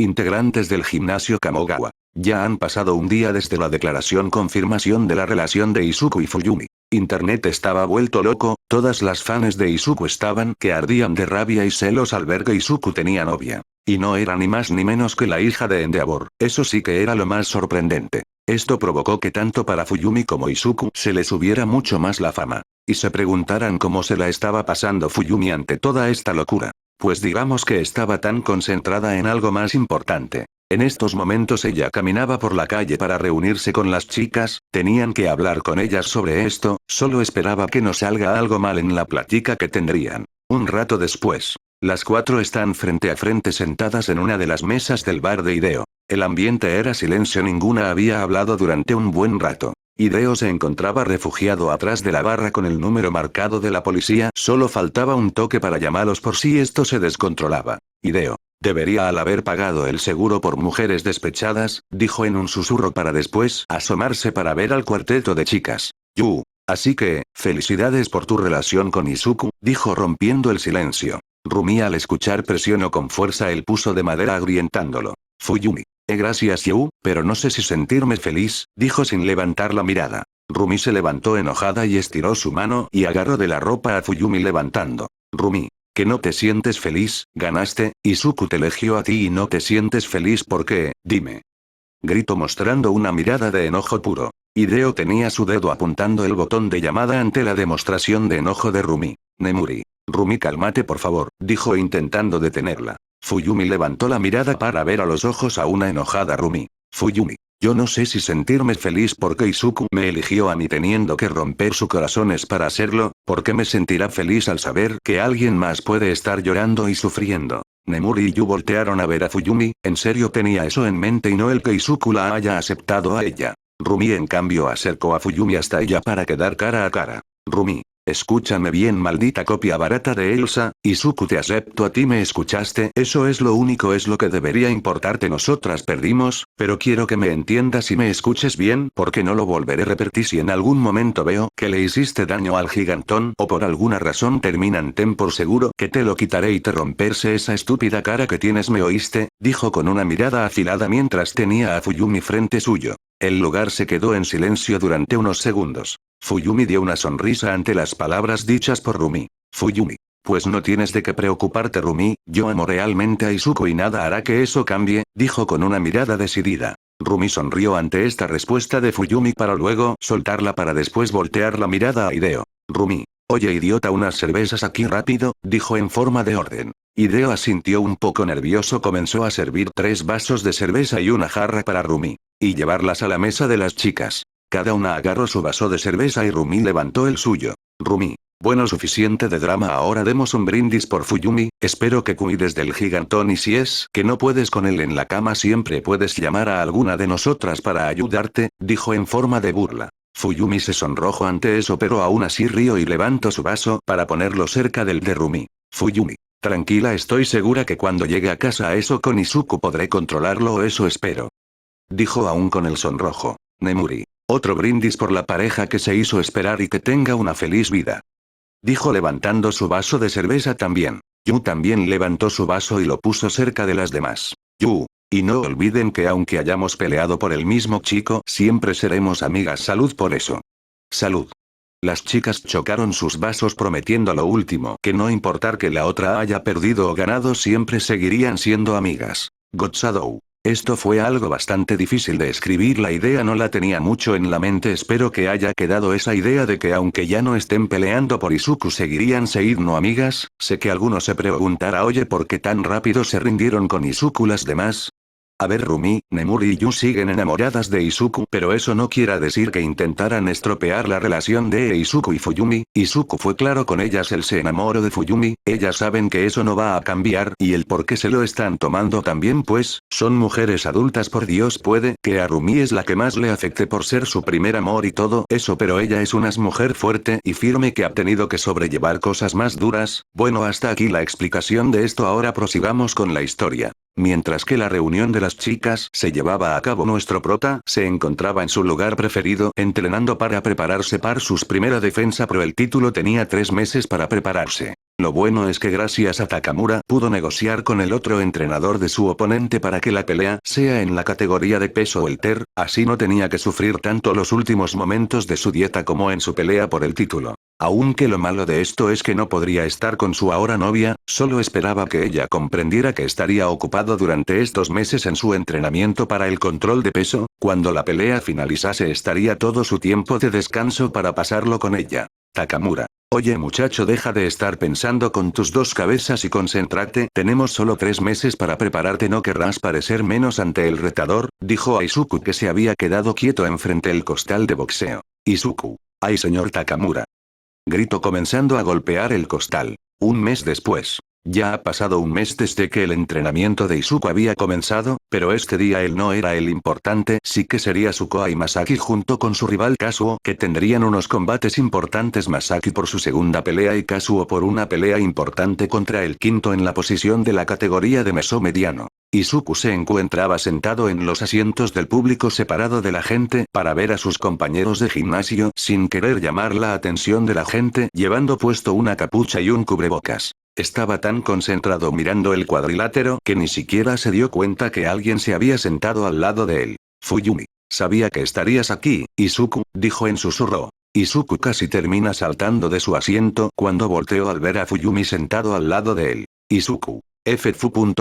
Integrantes del gimnasio Kamogawa. Ya han pasado un día desde la declaración confirmación de la relación de Izuku y Fuyumi. Internet estaba vuelto loco, todas las fans de Izuku estaban que ardían de rabia y celos al ver que Izuku tenía novia. Y no era ni más ni menos que la hija de Endeavor, eso sí que era lo más sorprendente. Esto provocó que tanto para Fuyumi como Izuku se les subiera mucho más la fama. Y se preguntaran cómo se la estaba pasando Fuyumi ante toda esta locura. Pues digamos que estaba tan concentrada en algo más importante. En estos momentos ella caminaba por la calle para reunirse con las chicas, tenían que hablar con ellas sobre esto, solo esperaba que no salga algo mal en la plática que tendrían. Un rato después. Las cuatro están frente a frente sentadas en una de las mesas del bar de Hideo. El ambiente era silencio, ninguna había hablado durante un buen rato. Hideo se encontraba refugiado atrás de la barra con el número marcado de la policía, solo faltaba un toque para llamarlos por si esto se descontrolaba. Hideo. Debería al haber pagado el seguro por mujeres despechadas, dijo en un susurro para después asomarse para ver al cuarteto de chicas. Así que, felicidades por tu relación con Izuku, dijo rompiendo el silencio. Rumi al escuchar presionó con fuerza el puso de madera agrietándolo. Fuyumi. Gracias pero no sé si sentirme feliz, dijo sin levantar la mirada. Rumi se levantó enojada y estiró su mano y agarró de la ropa a Fuyumi levantando. Rumi. ¿Que no te sientes feliz? Ganaste, Izuku te eligió a ti y no te sientes feliz ¿por qué? Dime. Gritó mostrando una mirada de enojo puro. Hideo tenía su dedo apuntando el botón de llamada ante la demostración de enojo de Rumi. Nemuri. Rumi cálmate por favor, dijo intentando detenerla. Fuyumi levantó la mirada para ver a los ojos a una enojada Rumi. Fuyumi. Yo no sé si sentirme feliz porque Izuku me eligió a mí teniendo que romper su corazón es para hacerlo, porque me sentirá feliz al saber que alguien más puede estar llorando y sufriendo. Nemuri y Yu voltearon a ver a Fuyumi, en serio tenía eso en mente y no el que Izuku la haya aceptado a ella. Rumi en cambio acercó a Fuyumi hasta ella para quedar cara a cara. Rumi. Escúchame bien maldita copia barata de Elsa, Izuku te acepto a ti me escuchaste eso es lo único es lo que debería importarte nosotras perdimos, pero quiero que me entiendas y me escuches bien porque no lo volveré a repetir si en algún momento veo que le hiciste daño al gigantón o por alguna razón terminan ten por seguro que te lo quitaré y te romperse esa estúpida cara que tienes me oíste, dijo con una mirada afilada mientras tenía a Fuyumi frente suyo. El lugar se quedó en silencio durante unos segundos. Fuyumi dio una sonrisa ante las palabras dichas por Rumi. Fuyumi. Pues no tienes de qué preocuparte Rumi, yo amo realmente a Izuku y nada hará que eso cambie, dijo con una mirada decidida. Rumi sonrió ante esta respuesta de Fuyumi para luego soltarla para después voltear la mirada a Hideo. Rumi. Oye idiota unas cervezas aquí rápido, dijo en forma de orden. Hideo asintió un poco nervioso comenzó a servir 3 vasos de cerveza y una jarra para Rumi. Y llevarlas a la mesa de las chicas. Cada una agarró su vaso de cerveza y Rumi levantó el suyo. Rumi. Bueno suficiente de drama ahora demos un brindis por Fuyumi, espero que cuides del gigantón y si es que no puedes con él en la cama siempre puedes llamar a alguna de nosotras para ayudarte, dijo en forma de burla. Fuyumi se sonrojó ante eso pero aún así rió y levantó su vaso para ponerlo cerca del de Rumi. Fuyumi. Tranquila estoy segura que cuando llegue a casa a eso con Izuku podré controlarlo eso espero. Dijo aún con el sonrojo. Nemuri. Otro brindis por la pareja que se hizo esperar y que tenga una feliz vida. Dijo levantando su vaso de cerveza también. Yu también levantó su vaso y lo puso cerca de las demás. Yu. Y no olviden que aunque hayamos peleado por el mismo chico, siempre seremos amigas. Salud por eso. Salud. Las chicas chocaron sus vasos prometiendo lo último, que no importar que la otra haya perdido o ganado siempre seguirían siendo amigas. Godzadou. Esto fue algo bastante difícil de escribir la idea no la tenía mucho en la mente espero que haya quedado esa idea de que aunque ya no estén peleando por Izuku seguirían siendo amigas, sé que alguno se preguntará oye ¿por qué tan rápido se rindieron con Izuku las demás? A ver Rumi, Nemuri y Yu siguen enamoradas de Izuku pero eso no quiere decir que intentaran estropear la relación de Izuku y Fuyumi, Izuku fue claro con ellas él se enamoró de Fuyumi, ellas saben que eso no va a cambiar y el por qué se lo están tomando también pues, son mujeres adultas por Dios puede que a Rumi es la que más le afecte por ser su primer amor y todo eso pero ella es una mujer fuerte y firme que ha tenido que sobrellevar cosas más duras, bueno hasta aquí la explicación de esto ahora prosigamos con la historia. Mientras que la reunión de las chicas se llevaba a cabo, nuestro prota se encontraba en su lugar preferido entrenando para prepararse para su primera defensa pro el título. Tenía 3 meses para prepararse. Lo bueno es que gracias a Takamura pudo negociar con el otro entrenador de su oponente para que la pelea sea en la categoría de peso welter, así no tenía que sufrir tanto los últimos momentos de su dieta como en su pelea por el título. Aunque lo malo de esto es que no podría estar con su ahora novia, solo esperaba que ella comprendiera que estaría ocupado durante estos meses en su entrenamiento para el control de peso. Cuando la pelea finalizase estaría todo su tiempo de descanso para pasarlo con ella. Takamura. Oye muchacho, deja de estar pensando con tus dos cabezas y concéntrate. Tenemos solo 3 meses para prepararte. No querrás parecer menos ante el retador, dijo a Izuku, que se había quedado quieto enfrente del costal de boxeo. Izuku. Ay señor Takamura. Gritó comenzando a golpear el costal. Un mes después. Ya ha pasado un mes desde que el entrenamiento de Izuku había comenzado, pero este día él no era el importante, sí que sería Sukō y Masaki junto con su rival Kazuo, que tendrían unos combates importantes. Masaki por su segunda pelea y Kazuo por una pelea importante contra el quinto en la posición de la categoría de meso mediano. Izuku se encontraba sentado en los asientos del público separado de la gente para ver a sus compañeros de gimnasio sin querer llamar la atención de la gente, llevando puesto una capucha y un cubrebocas. Estaba tan concentrado mirando el cuadrilátero que ni siquiera se dio cuenta que alguien se había sentado al lado de él. Fuyumi. Sabía que estarías aquí, Izuku, dijo en susurro. Izuku casi termina saltando de su asiento cuando volteó al ver a Fuyumi sentado al lado de él. Izuku.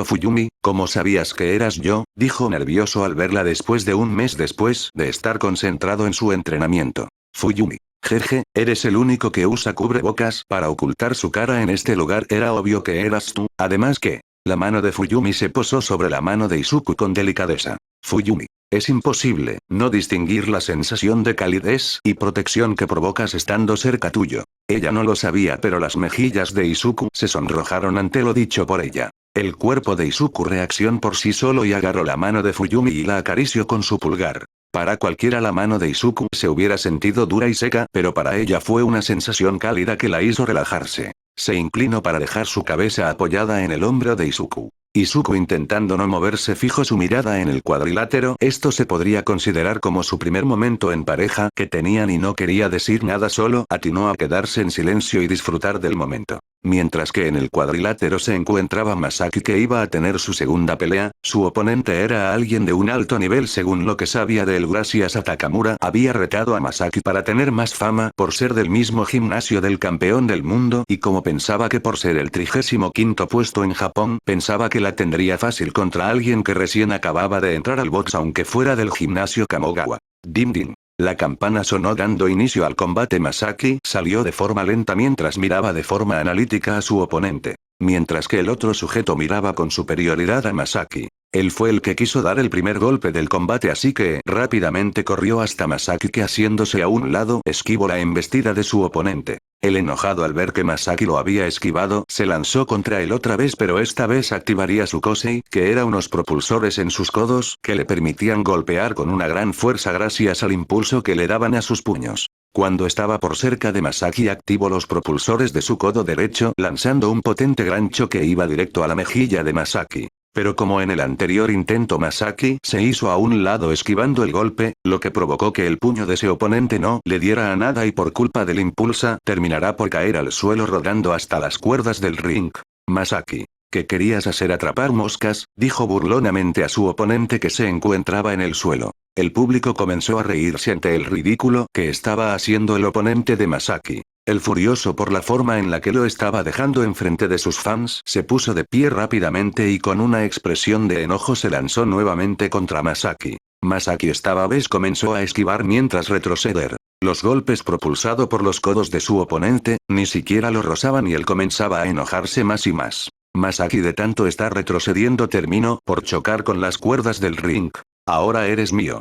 Fuyumi, ¿cómo sabías que eras yo?, dijo nervioso al verla después de un mes después de estar concentrado en su entrenamiento. Fuyumi. Jeje, eres el único que usa cubrebocas para ocultar su cara en este lugar. Era obvio que eras tú, además que... La mano de Fuyumi se posó sobre la mano de Izuku con delicadeza. Fuyumi. Es imposible no distinguir la sensación de calidez y protección que provocas estando cerca tuyo. Ella no lo sabía, pero las mejillas de Izuku se sonrojaron ante lo dicho por ella. El cuerpo de Izuku reaccionó por sí solo y agarró la mano de Fuyumi y la acarició con su pulgar. Para cualquiera la mano de Izuku se hubiera sentido dura y seca, pero para ella fue una sensación cálida que la hizo relajarse. Se inclinó para dejar su cabeza apoyada en el hombro de Izuku. Izuku, intentando no moverse, fijó su mirada en el cuadrilátero. Esto se podría considerar como su primer momento en pareja que tenían y no quería decir nada, solo atinó a quedarse en silencio y disfrutar del momento. Mientras que en el cuadrilátero se encontraba Masaki, que iba a tener su segunda pelea. Su oponente era alguien de un alto nivel según lo que sabía de él gracias a Takamura. Había retado a Masaki para tener más fama por ser del mismo gimnasio del campeón del mundo, y como pensaba que por ser el 35º puesto en Japón, pensaba que la tendría fácil contra alguien que recién acababa de entrar al box aunque fuera del gimnasio Kamogawa. Dim dim. La campana sonó dando inicio al combate. Masaki salió de forma lenta mientras miraba de forma analítica a su oponente. Mientras que el otro sujeto miraba con superioridad a Masaki. Él fue el que quiso dar el primer golpe del combate, así que rápidamente corrió hasta Masaki, que haciéndose a un lado esquivó la embestida de su oponente. El enojado al ver que Masaki lo había esquivado, se lanzó contra él otra vez, pero esta vez activaría su Kosei, que era unos propulsores en sus codos, que le permitían golpear con una gran fuerza gracias al impulso que le daban a sus puños. Cuando estaba por cerca de Masaki, activó los propulsores de su codo derecho, lanzando un potente gancho que iba directo a la mejilla de Masaki. Pero como en el anterior intento, Masaki se hizo a un lado esquivando el golpe, lo que provocó que el puño de ese oponente no le diera a nada y por culpa del impulso, terminará por caer al suelo rodando hasta las cuerdas del ring. Masaki. ¿Qué querías hacer? ¿Atrapar moscas?, dijo burlonamente a su oponente que se encontraba en el suelo. El público comenzó a reírse ante el ridículo que estaba haciendo el oponente de Masaki. El furioso por la forma en la que lo estaba dejando enfrente de sus fans, se puso de pie rápidamente y con una expresión de enojo se lanzó nuevamente contra Masaki. Masaki esta vez comenzó a esquivar mientras retroceder. Los golpes propulsados por los codos de su oponente, ni siquiera lo rozaban y él comenzaba a enojarse más y más. Masaki, de tanto estar retrocediendo, terminó por chocar con las cuerdas del ring. Ahora eres mío.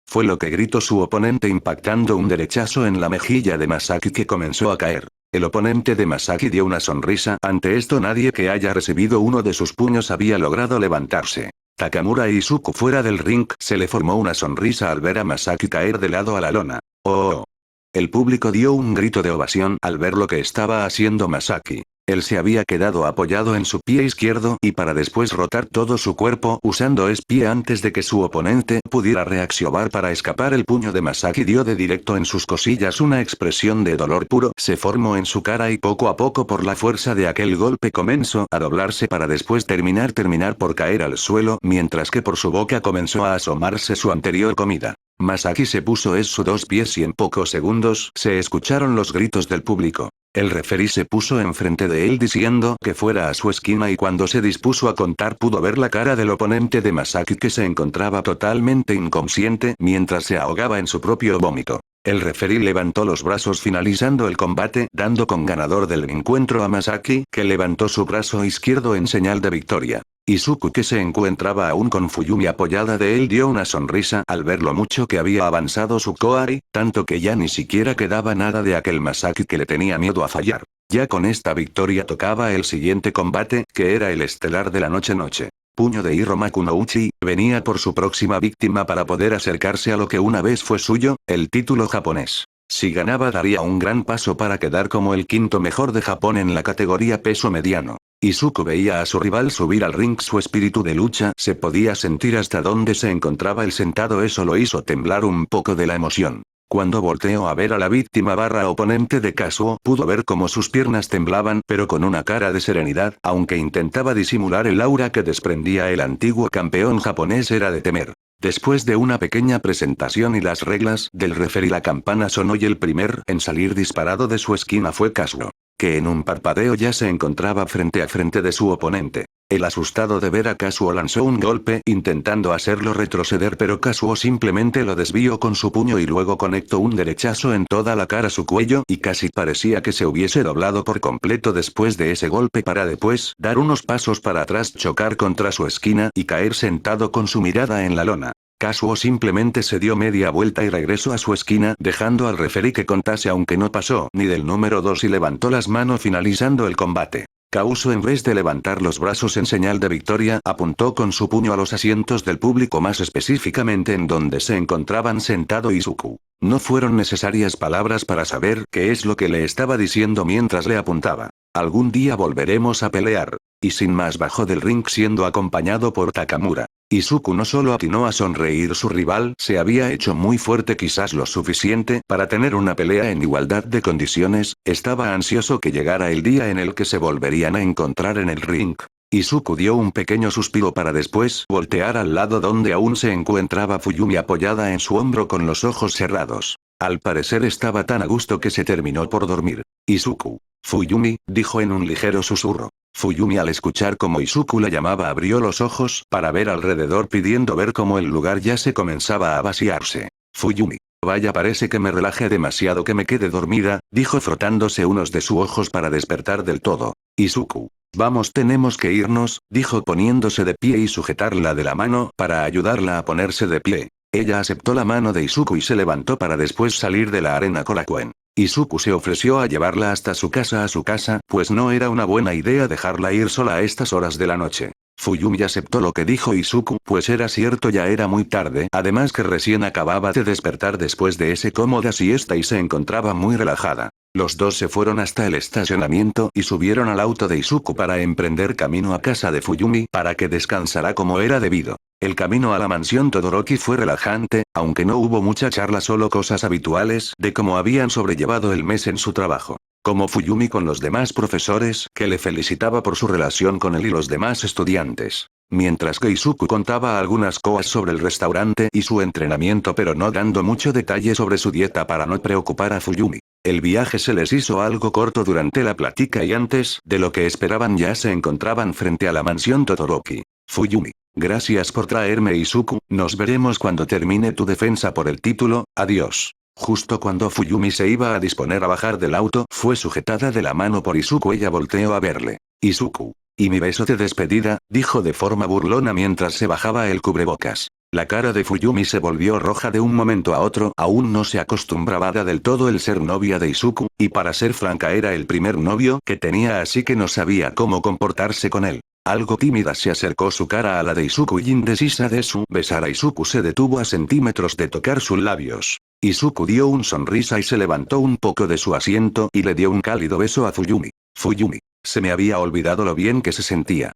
Fue lo que gritó su oponente, impactando un derechazo en la mejilla de Masaki, que comenzó a caer. El oponente de Masaki dio una sonrisa. Ante esto, nadie que haya recibido uno de sus puños había logrado levantarse. Takamura y Izuku fuera del ring, se le formó una sonrisa al ver a Masaki caer de lado a la lona. ¡Oh! El público dio un grito de ovación al ver lo que estaba haciendo Masaki. Él se había quedado apoyado en su pie izquierdo y para después rotar todo su cuerpo usando ese pie antes de que su oponente pudiera reaccionar para escapar. El puño de Masaki dio de directo en sus costillas. Una expresión de dolor puro se formó en su cara y poco a poco por la fuerza de aquel golpe comenzó a doblarse para después terminar por caer al suelo mientras que por su boca comenzó a asomarse su anterior comida. Masaki se puso sus dos pies y en pocos segundos se escucharon los gritos del público. El referí se puso enfrente de él diciendo que fuera a su esquina y cuando se dispuso a contar pudo ver la cara del oponente de Masaki que se encontraba totalmente inconsciente mientras se ahogaba en su propio vómito. El referí levantó los brazos finalizando el combate dando con ganador del encuentro a Masaki que levantó su brazo izquierdo en señal de victoria. Izuku que se encontraba aún con Fuyumi apoyada de él dio una sonrisa al ver lo mucho que había avanzado su Koari, tanto que ya ni siquiera quedaba nada de aquel Masaki que le tenía miedo a fallar. Ya con esta victoria tocaba el siguiente combate, que era el estelar de la noche. Puño de Hiromaku no Uchi, venía por su próxima víctima para poder acercarse a lo que una vez fue suyo, el título japonés. Si ganaba daría un gran paso para quedar como el quinto mejor de Japón en la categoría peso mediano. Izuku veía a su rival subir al ring, su espíritu de lucha se podía sentir hasta donde se encontraba él sentado. Eso lo hizo temblar un poco de la emoción. Cuando volteó a ver a la víctima oponente de Kazuo, pudo ver cómo sus piernas temblaban pero con una cara de serenidad, aunque intentaba disimular el aura que desprendía el antiguo campeón japonés era de temer. Después de una pequeña presentación y las reglas del referí la campana sonó y el primer en salir disparado de su esquina fue Kazuo, que en un parpadeo ya se encontraba frente a frente de su oponente. El asustado de ver a Kazuo lanzó un golpe intentando hacerlo retroceder pero Kazuo simplemente lo desvió con su puño y luego conectó un derechazo en toda la cara su cuello y casi parecía que se hubiese doblado por completo después de ese golpe para después dar unos pasos para atrás, chocar contra su esquina y caer sentado con su mirada en la lona. Kazuo simplemente se dio media vuelta y regresó a su esquina dejando al referí que contase aunque no pasó ni del número 2 y levantó las manos finalizando el combate. Kazuo en vez de levantar los brazos en señal de victoria apuntó con su puño a los asientos del público más específicamente en donde se encontraban sentado Izuku. No fueron necesarias palabras para saber qué es lo que le estaba diciendo mientras le apuntaba. Algún día volveremos a pelear. Y sin más bajó del ring siendo acompañado por Takamura. Izuku no solo atinó a sonreír, su rival se había hecho muy fuerte, quizás lo suficiente para tener una pelea en igualdad de condiciones, estaba ansioso que llegara el día en el que se volverían a encontrar en el ring. Izuku dio un pequeño suspiro para después voltear al lado donde aún se encontraba Fuyumi apoyada en su hombro con los ojos cerrados. Al parecer estaba tan a gusto que se terminó por dormir. Izuku. Fuyumi, dijo en un ligero susurro. Fuyumi al escuchar cómo Izuku la llamaba abrió los ojos para ver alrededor pidiendo ver cómo el lugar ya se comenzaba a vaciarse. Fuyumi. Vaya, parece que me relaje demasiado que me quede dormida, dijo frotándose unos de sus ojos para despertar del todo. Izuku. Vamos, tenemos que irnos, dijo poniéndose de pie y sujetarla de la mano para ayudarla a ponerse de pie. Ella aceptó la mano de Izuku y se levantó para después salir de la arena Korakuen. Izuku se ofreció a llevarla hasta su casa, pues no era una buena idea dejarla ir sola a estas horas de la noche. Fuyumi aceptó lo que dijo Izuku, pues era cierto, ya era muy tarde, además que recién acababa de despertar después de ese cómoda siesta y se encontraba muy relajada. Los dos se fueron hasta el estacionamiento y subieron al auto de Izuku para emprender camino a casa de Fuyumi para que descansara como era debido. El camino a la mansión Todoroki fue relajante, aunque no hubo mucha charla, solo cosas habituales de cómo habían sobrellevado el mes en su trabajo. Como Fuyumi con los demás profesores, que le felicitaba por su relación con él y los demás estudiantes. Mientras que Izuku contaba algunas cosas sobre el restaurante y su entrenamiento pero no dando mucho detalle sobre su dieta para no preocupar a Fuyumi. El viaje se les hizo algo corto durante la plática y antes de lo que esperaban ya se encontraban frente a la mansión Todoroki. Fuyumi. Gracias por traerme, Izuku, nos veremos cuando termine tu defensa por el título, adiós. Justo cuando Fuyumi se iba a disponer a bajar del auto, fue sujetada de la mano por Izuku. Ella volteó a verle. Izuku. ¿Y mi beso de despedida?, dijo de forma burlona mientras se bajaba el cubrebocas. La cara de Fuyumi se volvió roja de un momento a otro, aún no se acostumbraba del todo el ser novia de Izuku, y para ser franca era el primer novio que tenía, así que no sabía cómo comportarse con él. Algo tímida se acercó su cara a la de Izuku y indecisa de su besar a Izuku se detuvo a centímetros de tocar sus labios. Izuku dio una sonrisa y se levantó un poco de su asiento y le dio un cálido beso a Fuyumi. Fuyumi. Se me había olvidado lo bien que se sentía.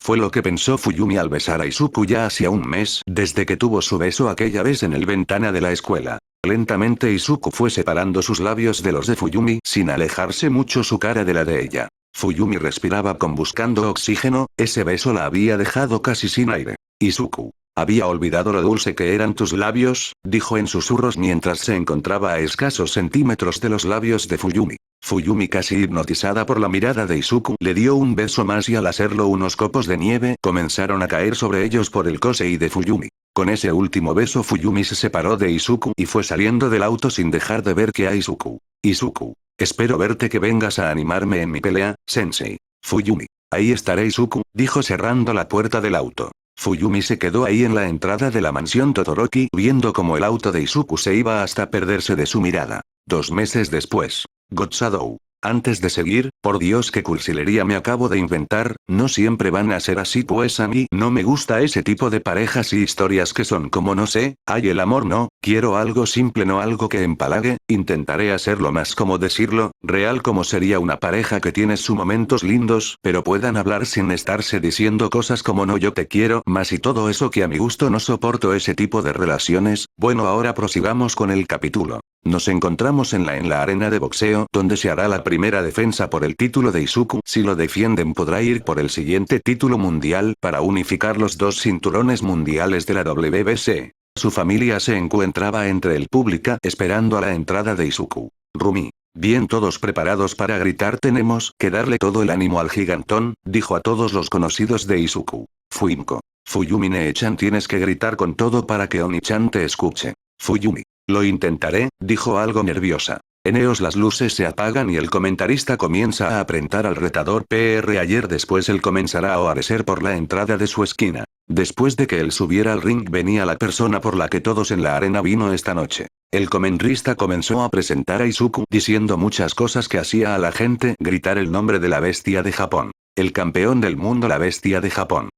Fue lo que pensó Fuyumi al besar a Izuku ya hacía un mes desde que tuvo su beso aquella vez en el ventana de la escuela. Lentamente Izuku fue separando sus labios de los de Fuyumi sin alejarse mucho su cara de la de ella. Fuyumi respiraba con buscando oxígeno, ese beso la había dejado casi sin aire. Izuku. Había olvidado lo dulce que eran tus labios, dijo en susurros mientras se encontraba a escasos centímetros de los labios de Fuyumi. Fuyumi, casi hipnotizada por la mirada de Izuku, le dio un beso más y al hacerlo unos copos de nieve comenzaron a caer sobre ellos por el kosei de Fuyumi. Con ese último beso Fuyumi se separó de Izuku y fue saliendo del auto sin dejar de ver que a Izuku. Izuku. Espero verte que vengas a animarme en mi pelea, sensei. Fuyumi. Ahí estaré Izuku, dijo cerrando la puerta del auto. Fuyumi se quedó ahí en la entrada de la mansión Todoroki viendo cómo el auto de Izuku se iba hasta perderse de su mirada. 2 meses después. Gotsadou. Antes de seguir, por Dios qué cursilería me acabo de inventar, no siempre van a ser así pues a mí no me gusta ese tipo de parejas y historias que son como no sé, ay el amor no, quiero algo simple no algo que empalague, intentaré hacerlo más como decirlo, real como sería una pareja que tiene sus momentos lindos pero puedan hablar sin estarse diciendo cosas como no yo te quiero más y todo eso que a mi gusto no soporto ese tipo de relaciones, bueno ahora prosigamos con el capítulo. Nos encontramos en la arena de boxeo, donde se hará la primera defensa por el título de Izuku. Si lo defienden podrá ir por el siguiente título mundial, para unificar los 2 cinturones mundiales de la WBC. Su familia se encontraba entre el público esperando a la entrada de Izuku. Rumi. Bien todos preparados para gritar tenemos que darle todo el ánimo al gigantón, dijo a todos los conocidos de Izuku. Fuimko. Fuyumi Ne-chan tienes que gritar con todo para que Oni-chan te escuche. Fuyumi. Lo intentaré, dijo algo nerviosa. Eneos las luces se apagan y el comentarista comienza a apretar al retador PR ayer después él comenzará a aparecer por la entrada de su esquina. Después de que él subiera al ring venía la persona por la que todos en la arena vino esta noche. El comentarista comenzó a presentar a Izuku diciendo muchas cosas que hacía a la gente gritar el nombre de la bestia de Japón. El campeón del mundo la bestia de Japón.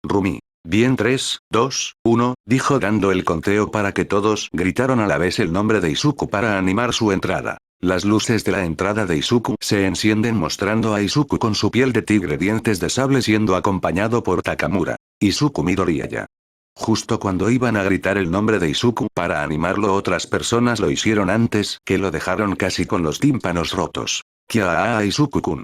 Rumi. Bien 3, 2, 1, dijo dando el conteo para que todos gritaron a la vez el nombre de Izuku para animar su entrada. Las luces de la entrada de Izuku se encienden mostrando a Izuku con su piel de tigre dientes de sable siendo acompañado por Takamura. Izuku Midoriyaya. Justo cuando iban a gritar el nombre de Izuku para animarlo otras personas lo hicieron antes que lo dejaron casi con los tímpanos rotos. Kia Izuku-kun.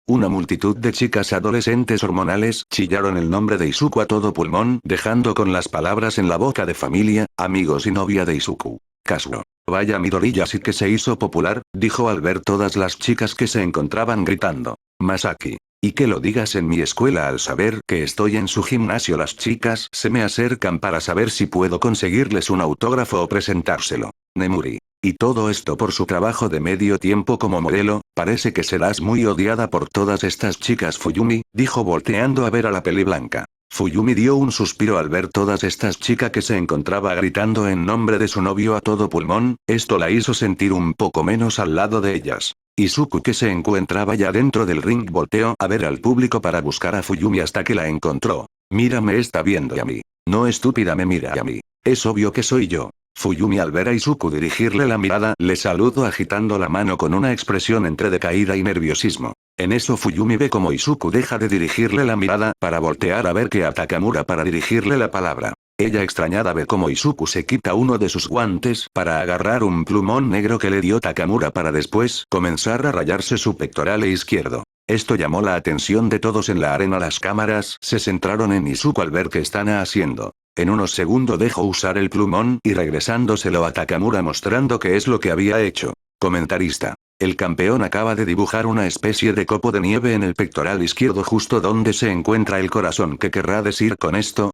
Una multitud de chicas adolescentes hormonales chillaron el nombre de Izuku a todo pulmón, dejando con las palabras en la boca de familia, amigos y novia de Izuku. Kazuo. Vaya Midoriya sí que se hizo popular, dijo al ver todas las chicas que se encontraban gritando. Masaki. Y que lo digas en mi escuela al saber que estoy en su gimnasio las chicas se me acercan para saber si puedo conseguirles un autógrafo o presentárselo. Nemuri. Y todo esto por su trabajo de medio tiempo como modelo, parece que serás muy odiada por todas estas chicas Fuyumi, dijo volteando a ver a la peli blanca. Fuyumi dio un suspiro al ver todas estas chicas que se encontraba gritando en nombre de su novio a todo pulmón, esto la hizo sentir un poco menos al lado de ellas. Izuku que se encontraba ya dentro del ring volteó a ver al público para buscar a Fuyumi hasta que la encontró. Mira me está viendo a mí. No estúpida me mira a mí. Es obvio que soy yo. Fuyumi al ver a Izuku dirigirle la mirada le saludó agitando la mano con una expresión entre decaída y nerviosismo. En eso Fuyumi ve como Izuku deja de dirigirle la mirada para voltear a ver que a Takamura para dirigirle la palabra. Ella extrañada ve como Izuku se quita uno de sus guantes para agarrar un plumón negro que le dio Takamura para después comenzar a rayarse su pectoral izquierdo. Esto llamó la atención de todos en la arena. Las cámaras se centraron en Izuku al ver qué están haciendo. En unos segundos dejó usar el plumón y regresándoselo a Takamura mostrando qué es lo que había hecho. Comentarista. El campeón acaba de dibujar una especie de copo de nieve en el pectoral izquierdo justo donde se encuentra el corazón. ¿Qué querrá decir con esto?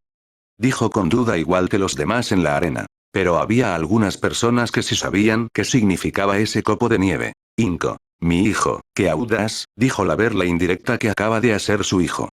Dijo con duda igual que los demás en la arena. Pero había algunas personas que sí sabían qué significaba ese copo de nieve. Inko. Mi hijo, qué audaz, dijo la verla indirecta que acaba de hacer su hijo.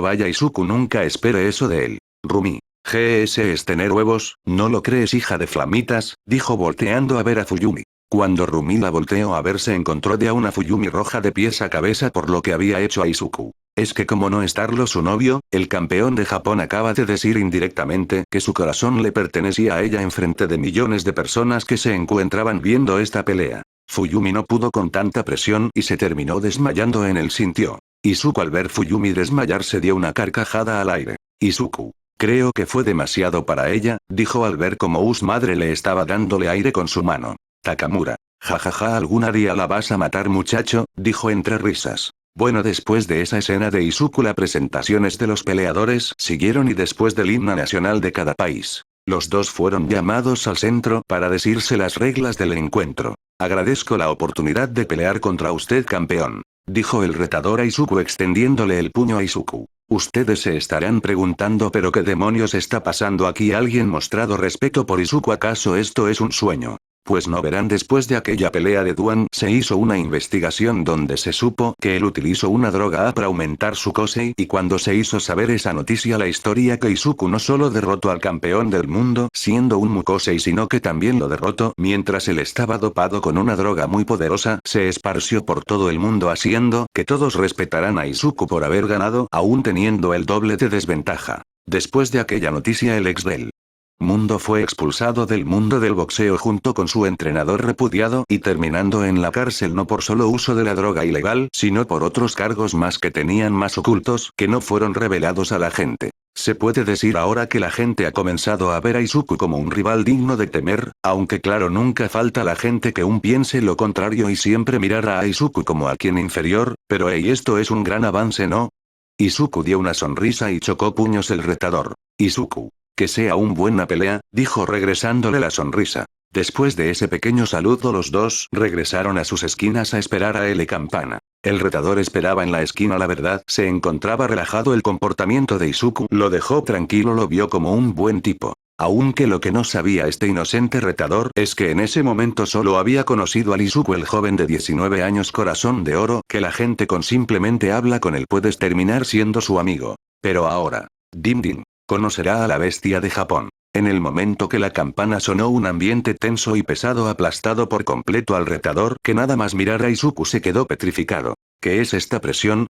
Vaya Izuku nunca espere eso de él. Rumi. GS es tener huevos, ¿no lo crees hija de flamitas? Dijo volteando a ver a Fuyumi. Cuando Rumi la volteó a ver se encontró de a una Fuyumi roja de pies a cabeza por lo que había hecho a Izuku. Es que como no estarlo su novio, el campeón de Japón acaba de decir indirectamente que su corazón le pertenecía a ella enfrente de millones de personas que se encontraban viendo esta pelea. Fuyumi no pudo con tanta presión y se terminó desmayando en el sitio. Izuku al ver Fuyumi desmayarse dio una carcajada al aire. Izuku. Creo que fue demasiado para ella, dijo al ver cómo su madre le estaba dándole aire con su mano. Takamura. Jajaja, ¿alguna día la vas a matar, muchacho? Dijo entre risas. Bueno, después de esa escena de Izuku, las presentaciones de los peleadores siguieron y después del himno nacional de cada país, los dos fueron llamados al centro para decirse las reglas del encuentro. Agradezco la oportunidad de pelear contra usted, campeón, dijo el retador a Izuku extendiéndole el puño a Izuku. Ustedes se estarán preguntando, ¿pero qué demonios está pasando aquí? ¿Alguien mostrado respeto por Izuku? ¿Acaso esto es un sueño? Pues no verán, después de aquella pelea de Duan se hizo una investigación donde se supo que él utilizó una droga para aumentar su Kosei, y cuando se hizo saber esa noticia, la historia que Izuku no solo derrotó al campeón del mundo siendo un Mukosei, sino que también lo derrotó mientras él estaba dopado con una droga muy poderosa, se esparció por todo el mundo haciendo que todos respetaran a Izuku por haber ganado aún teniendo el doble de desventaja. Después de aquella noticia, el ex del mundo fue expulsado del mundo del boxeo junto con su entrenador repudiado y terminando en la cárcel, no por solo uso de la droga ilegal, sino por otros cargos más que tenían más ocultos que no fueron revelados a la gente. Se puede decir ahora que la gente ha comenzado a ver a Izuku como un rival digno de temer, aunque claro, nunca falta la gente que aún piense lo contrario y siempre mirará a Izuku como a quien inferior, pero hey, esto es un gran avance, ¿no? Izuku dio una sonrisa y chocó puños el retador. Izuku. Que sea una buena pelea, dijo regresándole la sonrisa. Después de ese pequeño saludo, los dos regresaron a sus esquinas a esperar a L. Campana. El retador esperaba en la esquina, la verdad, se encontraba relajado. El comportamiento de Izuku lo dejó tranquilo, lo vio como un buen tipo. Aunque lo que no sabía este inocente retador es que en ese momento solo había conocido al Izuku, el joven de 19 años corazón de oro, que la gente con simplemente habla con él puedes terminar siendo su amigo. Pero ahora, dim dim. Conocerá a la bestia de Japón. En el momento que la campana sonó, un ambiente tenso y pesado aplastado por completo al retador, que nada más mirar a Izuku se quedó petrificado. ¿Qué es esta presión?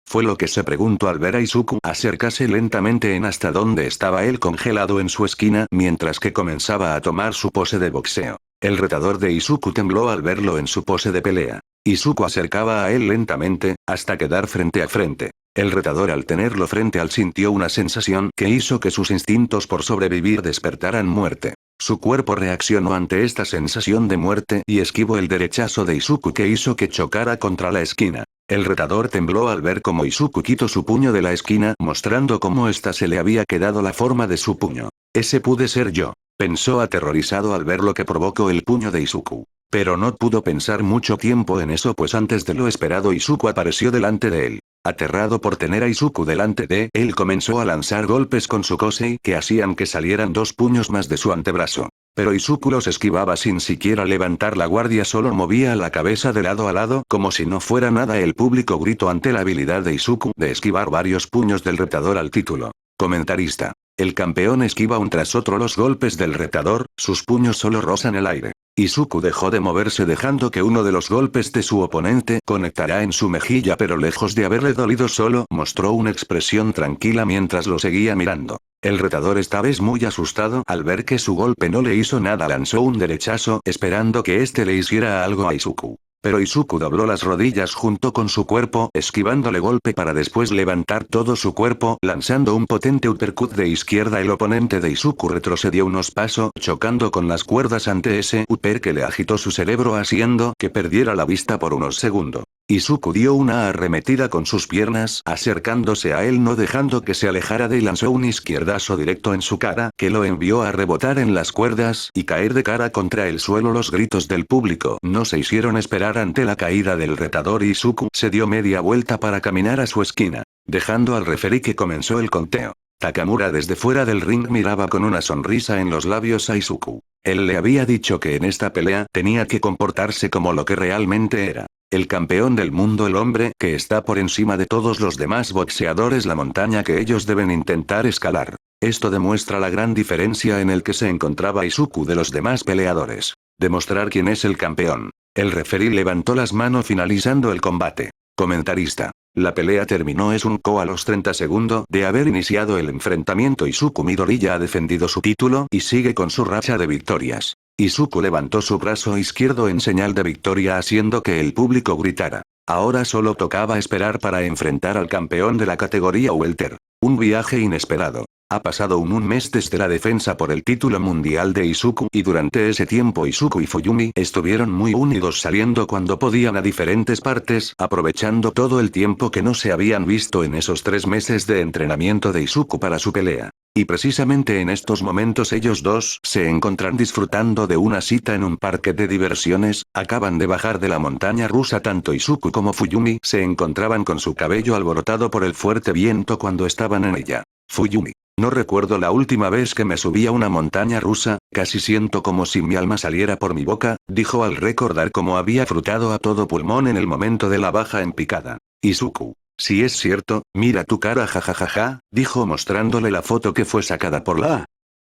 Fue lo que se preguntó al ver a Izuku acercarse lentamente en hasta donde estaba él congelado en su esquina mientras que comenzaba a tomar su pose de boxeo. El retador de Izuku tembló al verlo en su pose de pelea. Izuku acercaba a él lentamente, hasta quedar frente a frente. El retador, al tenerlo frente al, sintió una sensación que hizo que sus instintos por sobrevivir despertaran muerte. Su cuerpo reaccionó ante esta sensación de muerte y esquivó el derechazo de Izuku que hizo que chocara contra la esquina. El retador tembló al ver cómo Izuku quitó su puño de la esquina, mostrando cómo ésta se le había quedado la forma de su puño. Ese pude ser yo, pensó aterrorizado al ver lo que provocó el puño de Izuku. Pero no pudo pensar mucho tiempo en eso, pues antes de lo esperado Izuku apareció delante de él. Aterrado por tener a Izuku delante de él, comenzó a lanzar golpes con su Kosei que hacían que salieran dos puños más de su antebrazo. Pero Izuku los esquivaba sin siquiera levantar la guardia, solo movía la cabeza de lado a lado como si no fuera nada. El público gritó ante la habilidad de Izuku de esquivar varios puños del retador al título. Comentarista. El campeón esquiva un tras otro los golpes del retador, sus puños solo rozan el aire. Izuku dejó de moverse dejando que uno de los golpes de su oponente conectará en su mejilla, pero lejos de haberle dolido solo mostró una expresión tranquila mientras lo seguía mirando. El retador, esta vez muy asustado al ver que su golpe no le hizo nada, lanzó un derechazo esperando que este le hiciera algo a Izuku. Pero Izuku dobló las rodillas junto con su cuerpo, esquivándole golpe para después levantar todo su cuerpo, lanzando un potente uppercut de izquierda. El oponente de Izuku retrocedió unos pasos, chocando con las cuerdas ante ese upper que le agitó su cerebro haciendo que perdiera la vista por unos segundos. Izuku dio una arremetida con sus piernas, acercándose a él no dejando que se alejara de él, y lanzó un izquierdazo directo en su cara, que lo envió a rebotar en las cuerdas y caer de cara contra el suelo. Los gritos del público no se hicieron esperar ante la caída del retador. Izuku se dio media vuelta para caminar a su esquina, dejando al referí que comenzó el conteo. Takamura desde fuera del ring miraba con una sonrisa en los labios a Izuku. Él le había dicho que en esta pelea tenía que comportarse como lo que realmente era. El campeón del mundo, el hombre que está por encima de todos los demás boxeadores, la montaña que ellos deben intentar escalar. Esto demuestra la gran diferencia en el que se encontraba Izuku de los demás peleadores. Demostrar quién es el campeón. El referí levantó las manos finalizando el combate. Comentarista. La pelea terminó es un KO a los 30 segundos de haber iniciado el enfrentamiento. Izuku Midori ya ha defendido su título y sigue con su racha de victorias. Izuku levantó su brazo izquierdo en señal de victoria haciendo que el público gritara. Ahora solo tocaba esperar para enfrentar al campeón de la categoría welter. Un viaje inesperado. Ha pasado un mes desde la defensa por el título mundial de Izuku y durante ese tiempo Izuku y Fuyumi estuvieron muy unidos saliendo cuando podían a diferentes partes aprovechando todo el tiempo que no se habían visto en esos 3 meses de entrenamiento de Izuku para su pelea. Y precisamente en estos momentos ellos dos se encuentran disfrutando de una cita en un parque de diversiones, acaban de bajar de la montaña rusa tanto Izuku como Fuyumi se encontraban con su cabello alborotado por el fuerte viento cuando estaban en ella. Fuyumi. No recuerdo la última vez que me subí a una montaña rusa, casi siento como si mi alma saliera por mi boca, dijo al recordar cómo había frutado a todo pulmón en el momento de la baja en picada. Izuku. Si es cierto, mira tu cara jajajaja, dijo mostrándole la foto que fue sacada por la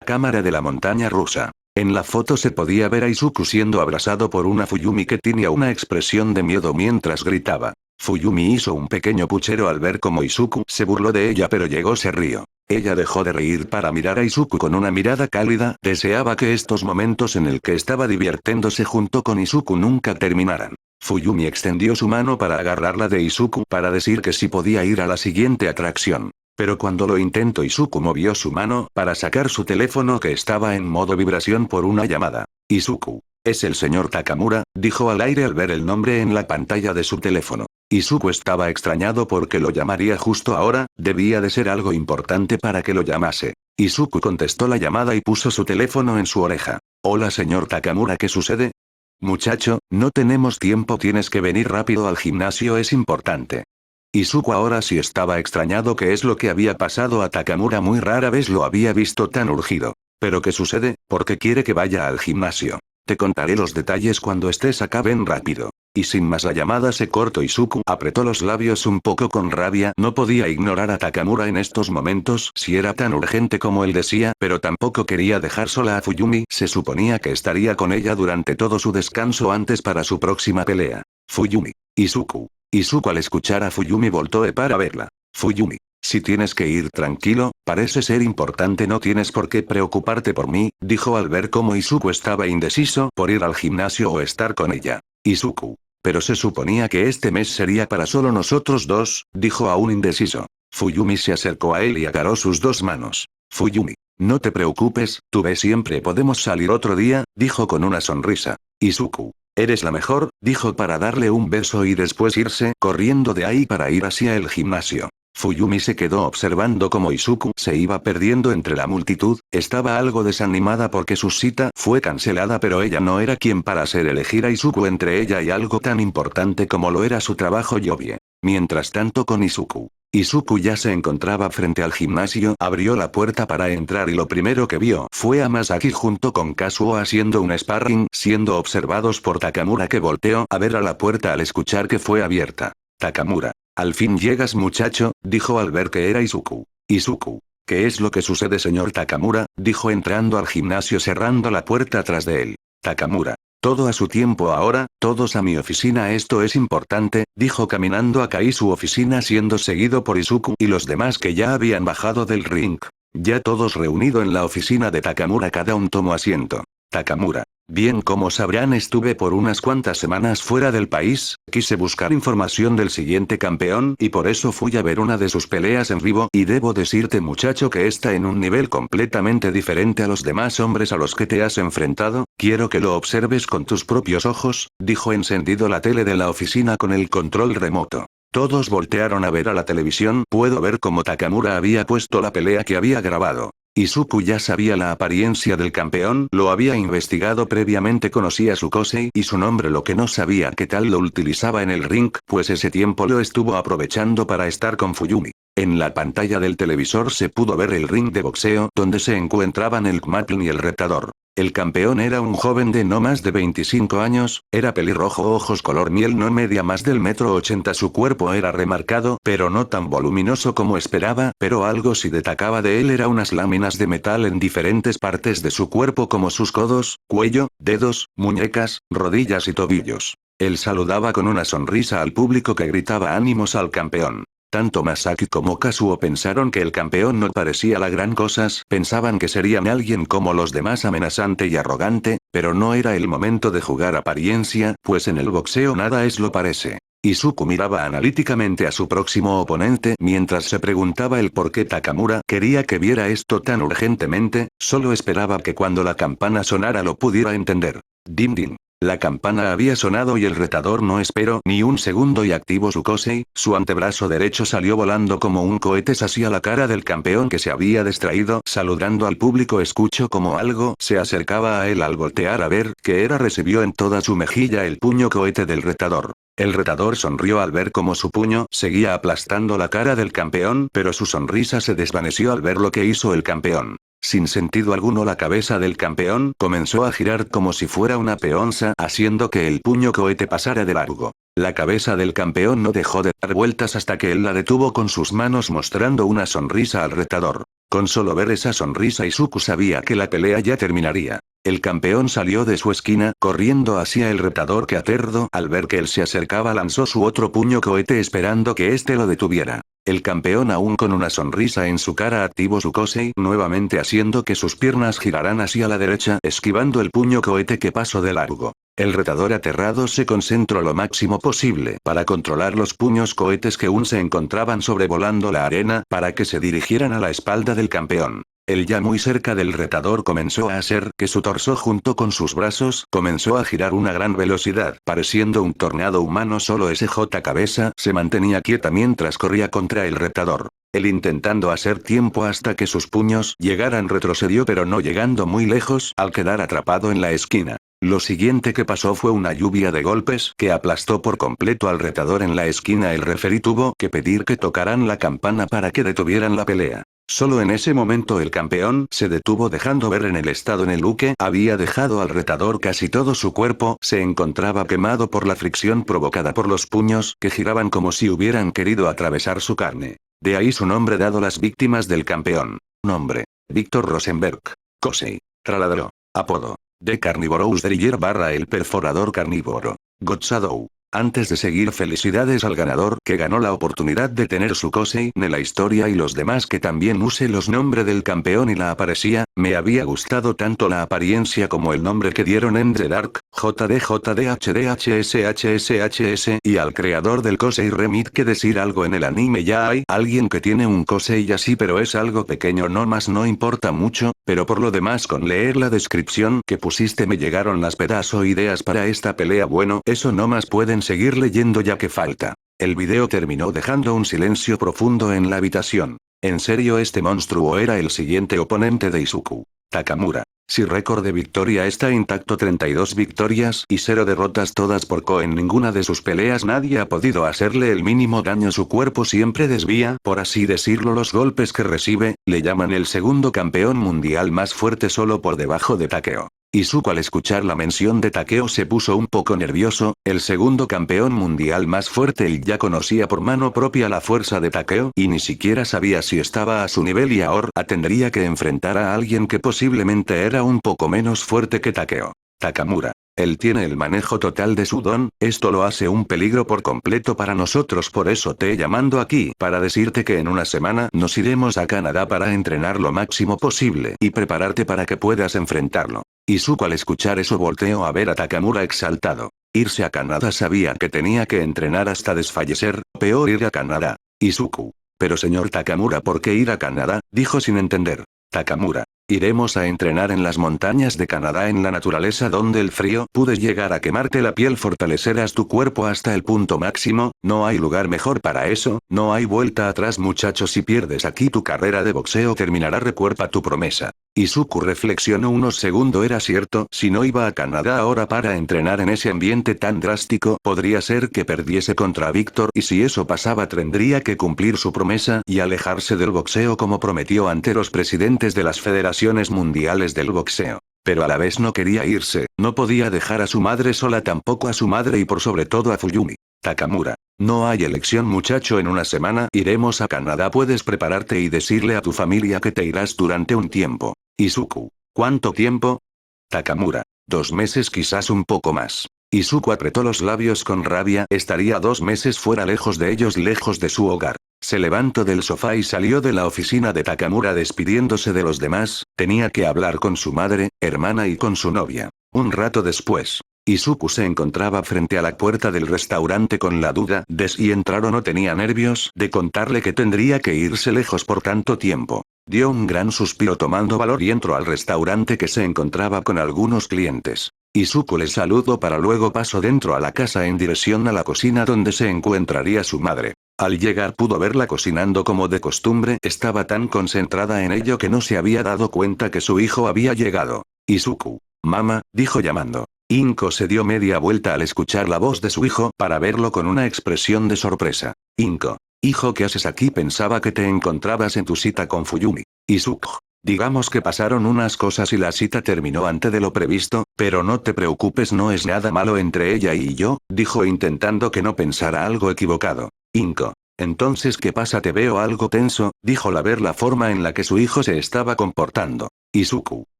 cámara de la montaña rusa. En la foto se podía ver a Izuku siendo abrazado por una Fuyumi que tenía una expresión de miedo mientras gritaba. Fuyumi hizo un pequeño puchero al ver cómo Izuku se burló de ella pero se rió. Ella dejó de reír para mirar a Izuku con una mirada cálida, deseaba que estos momentos en el que estaba divirtiéndose junto con Izuku nunca terminaran. Fuyumi extendió su mano para agarrarla de Izuku para decir que sí podía ir a la siguiente atracción. Pero cuando lo intentó Izuku movió su mano para sacar su teléfono que estaba en modo vibración por una llamada. Izuku. Es el señor Takamura, dijo al aire al ver el nombre en la pantalla de su teléfono. Izuku estaba extrañado porque lo llamaría justo ahora, debía de ser algo importante para que lo llamase. Izuku contestó la llamada y puso su teléfono en su oreja. Hola señor Takamura, ¿qué sucede? Muchacho, no tenemos tiempo, tienes que venir rápido al gimnasio, es importante. Izuku ahora sí estaba extrañado qué es lo que había pasado a Takamura, muy rara vez lo había visto tan urgido. ¿Pero qué sucede? ¿Por qué quiere que vaya al gimnasio? Te contaré los detalles cuando estés acá, ven rápido. Y sin más la llamada se cortó. Izuku apretó los labios un poco con rabia, no podía ignorar a Takamura en estos momentos si era tan urgente como él decía, pero tampoco quería dejar sola a Fuyumi, se suponía que estaría con ella durante todo su descanso antes para su próxima pelea. Fuyumi. Izuku. Izuku al escuchar a Fuyumi voltó para verla. Fuyumi. Si tienes que ir tranquilo, parece ser importante, no tienes por qué preocuparte por mí, dijo al ver cómo Izuku estaba indeciso por ir al gimnasio o estar con ella. Izuku. Pero se suponía que este mes sería para solo nosotros dos, dijo aún indeciso. Fuyumi se acercó a él y agarró sus dos manos. Fuyumi. No te preocupes, tú ves, siempre podemos salir otro día, dijo con una sonrisa. Izuku. Eres la mejor, dijo para darle un beso y después irse corriendo de ahí para ir hacia el gimnasio. Fuyumi se quedó observando cómo Izuku se iba perdiendo entre la multitud, estaba algo desanimada porque su cita fue cancelada, pero ella no era quien para hacer elegir a Izuku entre ella y algo tan importante como lo era su trabajo Yobie. Mientras tanto con Izuku. Izuku ya se encontraba frente al gimnasio, abrió la puerta para entrar y lo primero que vio fue a Masaki junto con Kazuo haciendo un sparring, siendo observados por Takamura, que volteó a ver a la puerta al escuchar que fue abierta. Takamura. Al fin llegas, muchacho, dijo al ver que era Izuku. Izuku. ¿Qué es lo que sucede, señor Takamura? Dijo entrando al gimnasio cerrando la puerta tras de él. Takamura. Todo a su tiempo ahora, todos a mi oficina, esto es importante, dijo caminando a su oficina siendo seguido por Izuku y los demás que ya habían bajado del ring. Ya todos reunidos en la oficina de Takamura, cada uno tomó asiento. Takamura. Bien, como sabrán, estuve por unas cuantas semanas fuera del país, quise buscar información del siguiente campeón y por eso fui a ver una de sus peleas en vivo y debo decirte, muchacho, que está en un nivel completamente diferente a los demás hombres a los que te has enfrentado, quiero que lo observes con tus propios ojos, dijo encendido la tele de la oficina con el control remoto. Todos voltearon a ver a la televisión, puedo ver cómo Takamura había puesto la pelea que había grabado. Izuku ya sabía la apariencia del campeón, lo había investigado previamente, conocía su Kosei y su nombre, lo que no sabía qué tal lo utilizaba en el ring, pues ese tiempo lo estuvo aprovechando para estar con Fuyumi. En la pantalla del televisor se pudo ver el ring de boxeo donde se encontraban el Kmatlin y el retador. El campeón era un joven de no más de 25 años, era pelirrojo, ojos color miel, no media más del 1,80 m, su cuerpo era remarcado, pero no tan voluminoso como esperaba, pero algo sí destacaba de él, era unas láminas de metal en diferentes partes de su cuerpo como sus codos, cuello, dedos, muñecas, rodillas y tobillos. Él saludaba con una sonrisa al público que gritaba ánimos al campeón. Tanto Masaki como Kazuo pensaron que el campeón no parecía la gran cosa, pensaban que serían alguien como los demás amenazante y arrogante, Pero no era el momento de jugar apariencia, pues en el boxeo nada es lo parece. Izuku miraba analíticamente a su próximo oponente mientras se preguntaba el por qué Takamura quería que viera esto tan urgentemente, solo esperaba que cuando la campana sonara lo pudiera entender. Dim dim. La campana había sonado y el retador no esperó ni un segundo y activó su Kosei, su antebrazo derecho salió volando como un cohete hacia la cara del campeón que se había distraído saludando al público. Escuchó como algo se acercaba a él. Al voltear a ver qué era, recibió en toda su mejilla el puño cohete del retador. El retador sonrió al ver cómo su puño seguía aplastando la cara del campeón, pero su sonrisa se desvaneció al ver lo que hizo el campeón. Sin sentido alguno la cabeza del campeón comenzó a girar como si fuera una peonza, haciendo que el puño cohete pasara de largo. La cabeza del campeón no dejó de dar vueltas hasta que él la detuvo con sus manos mostrando una sonrisa al retador. Con solo ver esa sonrisa Izuku sabía que la pelea ya terminaría. El campeón salió de su esquina corriendo hacia el retador que aterrado al ver que él se acercaba lanzó su otro puño cohete esperando que éste lo detuviera. El campeón aún con una sonrisa en su cara activó su Kosei nuevamente haciendo que sus piernas giraran hacia la derecha esquivando el puño cohete que pasó de largo. El retador aterrado se concentró lo máximo posible para controlar los puños cohetes que aún se encontraban sobrevolando la arena para que se dirigieran a la espalda del campeón. Él ya muy cerca del retador comenzó a hacer que su torso junto con sus brazos comenzó a girar una gran velocidad, pareciendo un tornado humano. Solo SJ cabeza se mantenía quieta mientras corría contra el retador. Él intentando hacer tiempo hasta que sus puños llegaran retrocedió pero no llegando muy lejos al quedar atrapado en la esquina. Lo siguiente que pasó fue una lluvia de golpes que aplastó por completo al retador en la esquina. El referí tuvo que pedir que tocaran la campana para que detuvieran la pelea. Solo en ese momento el campeón se detuvo dejando ver en el estado en el que había dejado al retador. Casi todo su cuerpo se encontraba quemado por la fricción provocada por los puños que giraban como si hubieran querido atravesar su carne. De ahí su nombre dado las víctimas del campeón. Nombre: Víctor Rosenberg. Kosei. Traladro. Apodo: The Carnivorous Driller / el perforador carnívoro. Godzadou. Antes de seguir, felicidades al ganador que ganó la oportunidad de tener su Kosei en la historia y los demás que también use los nombres del campeón y la aparecía. Me había gustado tanto la apariencia como el nombre que dieron en The Dark, JDJDHDHSHSHS y al creador del Kosei Remit que decir algo en el anime ya hay alguien que tiene un Kosei así pero es algo pequeño no más no importa mucho, pero por lo demás con leer la descripción que pusiste me llegaron las pedazo ideas para esta pelea bueno eso no más pueden seguir leyendo ya que falta. El video terminó dejando un silencio profundo en la habitación. ¿En serio este monstruo era el siguiente oponente de Izuku? Takamura. Si récord de victoria está intacto 32 victorias y 0 derrotas todas por KO en ninguna de sus peleas nadie ha podido hacerle el mínimo daño su cuerpo siempre desvía por así decirlo los golpes que recibe, le llaman el segundo campeón mundial más fuerte solo por debajo de Takeo. Izuku al escuchar la mención de Takeo se puso un poco nervioso, el segundo campeón mundial más fuerte él ya conocía por mano propia la fuerza de Takeo y ni siquiera sabía si estaba a su nivel y ahora tendría que enfrentar a alguien que posiblemente era un poco menos fuerte que Takeo. Takamura. Él tiene el manejo total de su don, esto lo hace un peligro por completo para nosotros por eso te he llamado aquí para decirte que en una semana nos iremos a Canadá para entrenar lo máximo posible y prepararte para que puedas enfrentarlo. Izuku al escuchar eso volteó a ver a Takamura exaltado. Irse a Canadá sabía que tenía que entrenar hasta desfallecer, peor ir a Canadá. Izuku. Pero señor Takamura ¿por qué ir a Canadá? Dijo sin entender. Takamura. Iremos a entrenar en las montañas de Canadá en la naturaleza donde el frío puede llegar a quemarte la piel fortalecerás tu cuerpo hasta el punto máximo, no hay lugar mejor para eso, no hay vuelta atrás muchachos si pierdes aquí tu carrera de boxeo terminará recuerda tu promesa. Izuku reflexionó unos segundos era cierto si no iba a Canadá ahora para entrenar en ese ambiente tan drástico podría ser que perdiese contra Víctor y si eso pasaba tendría que cumplir su promesa y alejarse del boxeo como prometió ante los presidentes de las federaciones mundiales del boxeo. Pero a la vez no quería irse, no podía dejar a su madre sola tampoco a su madre y por sobre todo a Fuyumi. Takamura. No hay elección muchacho en una semana iremos a Canadá puedes prepararte y decirle a tu familia que te irás durante un tiempo. Izuku. ¿Cuánto tiempo? Takamura. 2 meses quizás un poco más. Izuku apretó los labios con rabia estaría 2 meses fuera lejos de ellos lejos de su hogar. Se levantó del sofá y salió de la oficina de Takamura despidiéndose de los demás, tenía que hablar con su madre, hermana y con su novia. Un rato después, Izuku se encontraba frente a la puerta del restaurante con la duda de si entrar o no. Tenía nervios de contarle que tendría que irse lejos por tanto tiempo. Dio un gran suspiro tomando valor y entró al restaurante que se encontraba con algunos clientes. Izuku les saludó para luego pasó dentro a la casa en dirección a la cocina donde se encontraría su madre. Al llegar pudo verla cocinando como de costumbre. Estaba tan concentrada en ello que no se había dado cuenta que su hijo había llegado. Izuku. Mamá, dijo llamando. Inko se dio media vuelta al escuchar la voz de su hijo para verlo con una expresión de sorpresa. Inko. Hijo, ¿qué haces aquí? Pensaba que te encontrabas en tu cita con Fuyumi. Izuku. Digamos que pasaron unas cosas y la cita terminó antes de lo previsto, pero no te preocupes, no es nada malo entre ella y yo, dijo intentando que no pensara algo equivocado. Inko. Entonces, ¿qué pasa? Te veo algo tenso, dijo al ver la forma en la que su hijo se estaba comportando. Izuku.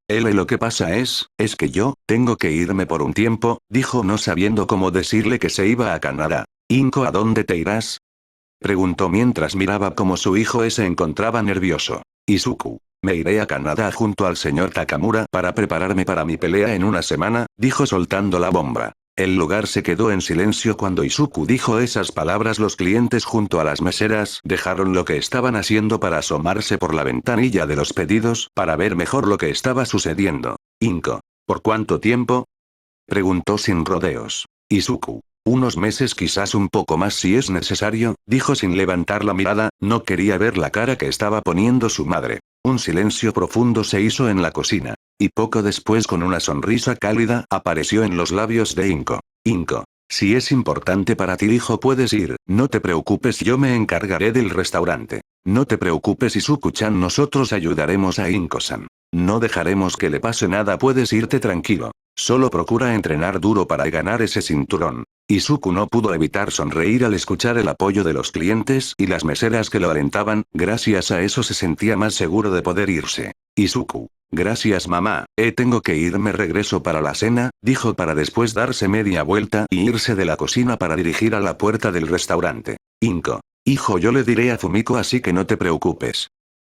Lo que pasa es que yo, tengo que irme por un tiempo, dijo no sabiendo cómo decirle que se iba a Canadá. Inko, ¿a dónde te irás? Preguntó mientras miraba cómo su hijo se encontraba nervioso. Izuku. Me iré a Canadá junto al señor Takamura para prepararme para mi pelea en una semana, dijo soltando la bomba. El lugar se quedó en silencio cuando Izuku dijo esas palabras. Los clientes junto a las meseras dejaron lo que estaban haciendo para asomarse por la ventanilla de los pedidos para ver mejor lo que estaba sucediendo. Inko. ¿Por cuánto tiempo? Preguntó sin rodeos. Izuku. Unos meses, quizás un poco más si es necesario, dijo sin levantar la mirada. No quería ver la cara que estaba poniendo su madre. Un silencio profundo se hizo en la cocina. Y poco después, con una sonrisa cálida, apareció en los labios de Inko. Inko. Si es importante para ti, hijo, puedes ir, no te preocupes, yo me encargaré del restaurante. No te preocupes, Izuku-chan, nosotros ayudaremos a Inko-san. No dejaremos que le pase nada, puedes irte tranquilo. Solo procura entrenar duro para ganar ese cinturón. Izuku no pudo evitar sonreír al escuchar el apoyo de los clientes y las meseras que lo alentaban. Gracias a eso se sentía más seguro de poder irse. Izuku. Gracias mamá, tengo que irme, regreso para la cena, dijo para después darse media vuelta y irse de la cocina para dirigir a la puerta del restaurante. Inko. Hijo, yo le diré a Fumiko, así que no te preocupes.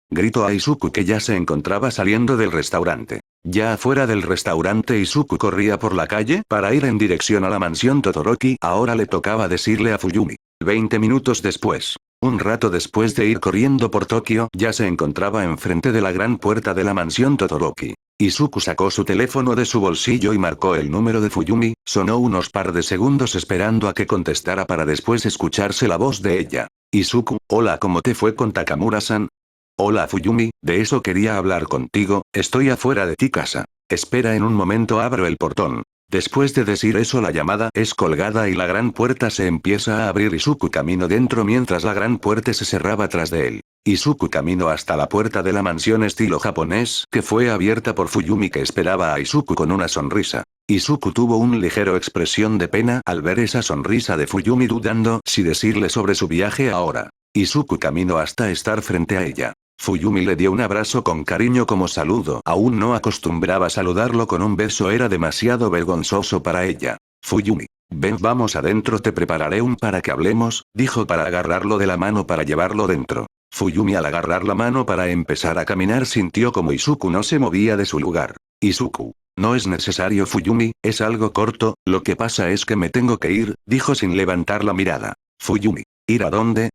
Gritó a Izuku que ya se encontraba saliendo del restaurante. Ya afuera del restaurante, Izuku corría por la calle para ir en dirección a la mansión Todoroki. Ahora le tocaba decirle a Fuyumi. 20 minutos después. Un rato después de ir corriendo por Tokio, ya se encontraba enfrente de la gran puerta de la mansión Todoroki. Izuku sacó su teléfono de su bolsillo y marcó el número de Fuyumi. Sonó unos par de segundos esperando a que contestara para después escucharse la voz de ella. Izuku, hola, ¿cómo te fue con Takamura-san? Hola Fuyumi, de eso quería hablar contigo, estoy afuera de ti casa. Espera en un momento, abro el portón. Después de decir eso, la llamada es colgada y la gran puerta se empieza a abrir. Izuku caminó dentro mientras la gran puerta se cerraba tras de él. Izuku caminó hasta la puerta de la mansión estilo japonés, que fue abierta por Fuyumi, que esperaba a Izuku con una sonrisa. Izuku tuvo una ligera expresión de pena al ver esa sonrisa de Fuyumi, dudando si decirle sobre su viaje ahora. Izuku caminó hasta estar frente a ella. Fuyumi le dio un abrazo con cariño como saludo. Aún no acostumbraba a saludarlo con un beso, era demasiado vergonzoso para ella. Fuyumi. Ven, vamos adentro, te prepararé un para que hablemos, dijo para agarrarlo de la mano para llevarlo dentro. Fuyumi, al agarrar la mano para empezar a caminar, sintió como Izuku no se movía de su lugar. Izuku. No es necesario Fuyumi, es algo corto, lo que pasa es que me tengo que ir, dijo sin levantar la mirada. Fuyumi. ¿Ir a dónde?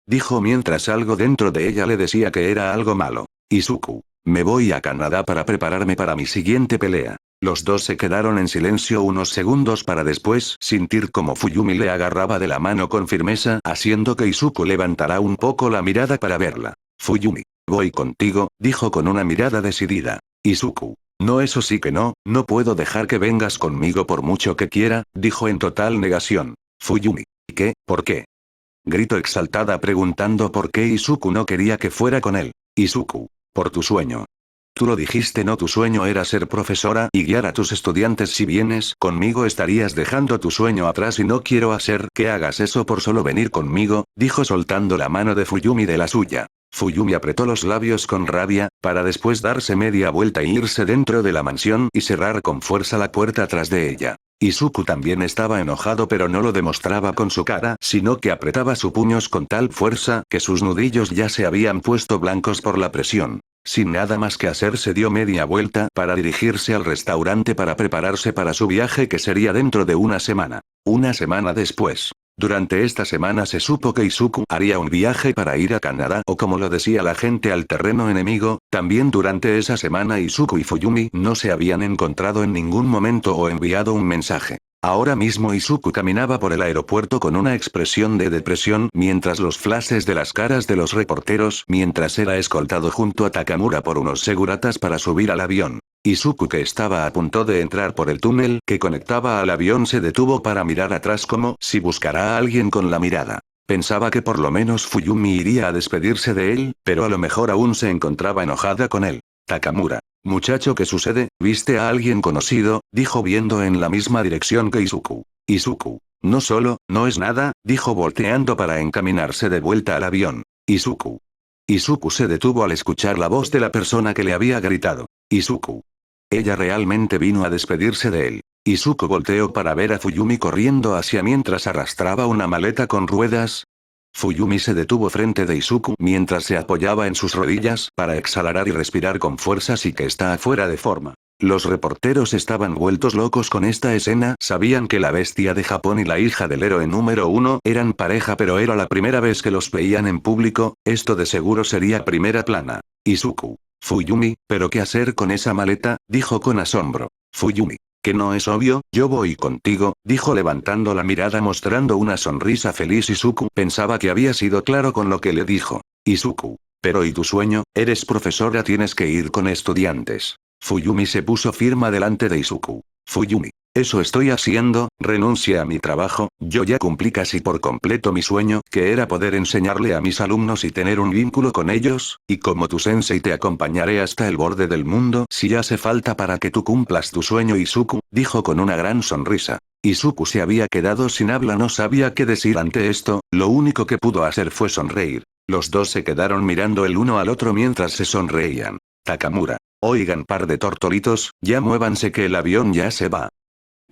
Dijo mientras algo dentro de ella le decía que era algo malo. Izuku. Me voy a Canadá para prepararme para mi siguiente pelea. Los dos se quedaron en silencio unos segundos para después sentir como Fuyumi le agarraba de la mano con firmeza, haciendo que Izuku levantara un poco la mirada para verla. Fuyumi. Voy contigo, dijo con una mirada decidida. Izuku. No, eso sí que no, no puedo dejar que vengas conmigo por mucho que quiera, dijo en total negación. Fuyumi. ¿Qué? ¿Por qué? Gritó exaltada preguntando por qué Izuku no quería que fuera con él. Izuku. Por tu sueño. Tú lo dijiste, no, tu sueño era ser profesora y guiar a tus estudiantes. Si vienes conmigo estarías dejando tu sueño atrás y no quiero hacer que hagas eso por solo venir conmigo, dijo soltando la mano de Fuyumi de la suya. Fuyumi apretó los labios con rabia, para después darse media vuelta e irse dentro de la mansión y cerrar con fuerza la puerta tras de ella. Izuku también estaba enojado, pero no lo demostraba con su cara, sino que apretaba sus puños con tal fuerza que sus nudillos ya se habían puesto blancos por la presión. Sin nada más que hacer se dio media vuelta para dirigirse al restaurante para prepararse para su viaje que sería dentro de una semana. Una semana después. Durante esta semana se supo que Izuku haría un viaje para ir a Canadá o como lo decía la gente al terreno enemigo, también durante esa semana Izuku y Fuyumi no se habían encontrado en ningún momento o enviado un mensaje. Ahora mismo Izuku caminaba por el aeropuerto con una expresión de depresión mientras los flashes de las caras de los reporteros mientras era escoltado junto a Takamura por unos seguratas para subir al avión. Izuku que estaba a punto de entrar por el túnel que conectaba al avión se detuvo para mirar atrás como si buscara a alguien con la mirada. Pensaba que por lo menos Fuyumi iría a despedirse de él, pero a lo mejor aún se encontraba enojada con él. Takamura. Muchacho, ¿qué sucede? ¿Viste a alguien conocido? Dijo viendo en la misma dirección que Izuku. Izuku. No solo, no es nada, dijo volteando para encaminarse de vuelta al avión. Izuku. Izuku se detuvo al escuchar la voz de la persona que le había gritado. Izuku. Ella realmente vino a despedirse de él. Izuku volteó para ver a Fuyumi corriendo hacia mientras arrastraba una maleta con ruedas. Fuyumi se detuvo frente de Izuku mientras se apoyaba en sus rodillas para exhalar y respirar con fuerzas y que está afuera de forma. Los reporteros estaban vueltos locos con esta escena, sabían que la bestia de Japón y la hija del héroe número 1 eran pareja pero era la primera vez que los veían en público, esto de seguro sería primera plana. Izuku. Fuyumi, ¿pero qué hacer con esa maleta? Dijo con asombro. Fuyumi. ¿Que no es obvio? Yo voy contigo, dijo levantando la mirada mostrando una sonrisa feliz. Izuku pensaba que había sido claro con lo que le dijo. Izuku. Pero ¿y tu sueño? Eres profesora, tienes que ir con estudiantes. Fuyumi se puso firme delante de Izuku. Fuyumi. Eso estoy haciendo, renuncia a mi trabajo, yo ya cumplí casi por completo mi sueño, que era poder enseñarle a mis alumnos y tener un vínculo con ellos, y como tu sensei te acompañaré hasta el borde del mundo si hace falta para que tú cumplas tu sueño. Izuku, dijo con una gran sonrisa. Izuku se había quedado sin habla, no sabía qué decir ante esto, lo único que pudo hacer fue sonreír. Los dos se quedaron mirando el uno al otro mientras se sonreían. Takamura. Oigan, par de tortolitos, ya muévanse que el avión ya se va.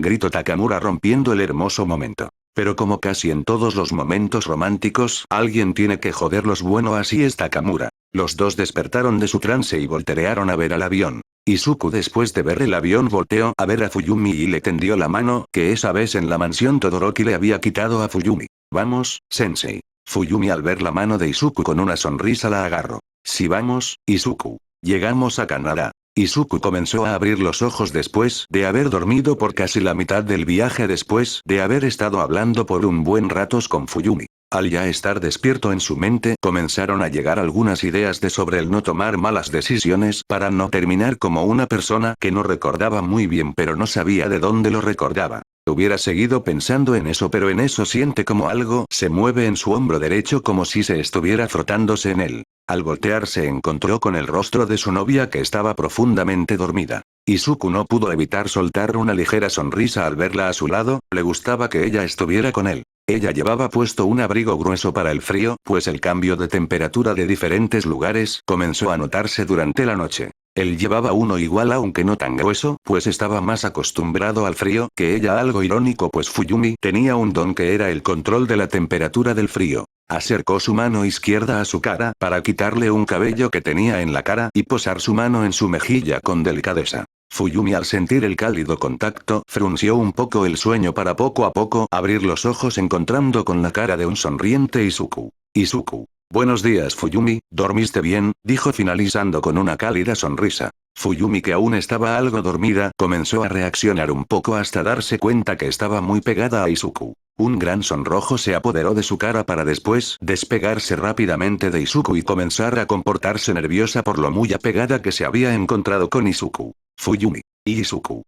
Gritó Takamura rompiendo el hermoso momento. Pero como casi en todos los momentos románticos, alguien tiene que joderlos. Bueno, así es Takamura. Los dos despertaron de su trance y voltearon a ver al avión. Izuku después de ver el avión volteó a ver a Fuyumi y le tendió la mano, que esa vez en la mansión Todoroki le había quitado a Fuyumi. Vamos, sensei. Fuyumi al ver la mano de Izuku con una sonrisa la agarró. Sí, vamos, Izuku. Llegamos a Canadá. Izuku comenzó a abrir los ojos después de haber dormido por casi la mitad del viaje después de haber estado hablando por un buen rato con Fuyumi. Al ya estar despierto en su mente comenzaron a llegar algunas ideas de sobre el no tomar malas decisiones para no terminar como una persona que no recordaba muy bien pero no sabía de dónde lo recordaba. Hubiera seguido pensando en eso pero en eso siente como algo se mueve en su hombro derecho como si se estuviera frotándose en él. Al voltear se encontró con el rostro de su novia que estaba profundamente dormida. Izuku no pudo evitar soltar una ligera sonrisa al verla a su lado, le gustaba que ella estuviera con él. Ella llevaba puesto un abrigo grueso para el frío, pues el cambio de temperatura de diferentes lugares comenzó a notarse durante la noche. Él llevaba uno igual aunque no tan grueso, pues estaba más acostumbrado al frío que ella, algo irónico pues Fuyumi tenía un don que era el control de la temperatura del frío. Acercó su mano izquierda a su cara para quitarle un cabello que tenía en la cara y posar su mano en su mejilla con delicadeza. Fuyumi al sentir el cálido contacto frunció un poco el sueño para poco a poco abrir los ojos encontrando con la cara de un sonriente Izuku. Izuku. Buenos días Fuyumi, ¿dormiste bien? Dijo finalizando con una cálida sonrisa. Fuyumi que aún estaba algo dormida comenzó a reaccionar un poco hasta darse cuenta que estaba muy pegada a Izuku. Un gran sonrojo se apoderó de su cara para después despegarse rápidamente de Izuku y comenzar a comportarse nerviosa por lo muy apegada que se había encontrado con Izuku. Fuyumi. Izuku.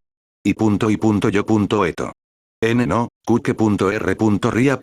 Yo.eto. N no, kuke.r.ria.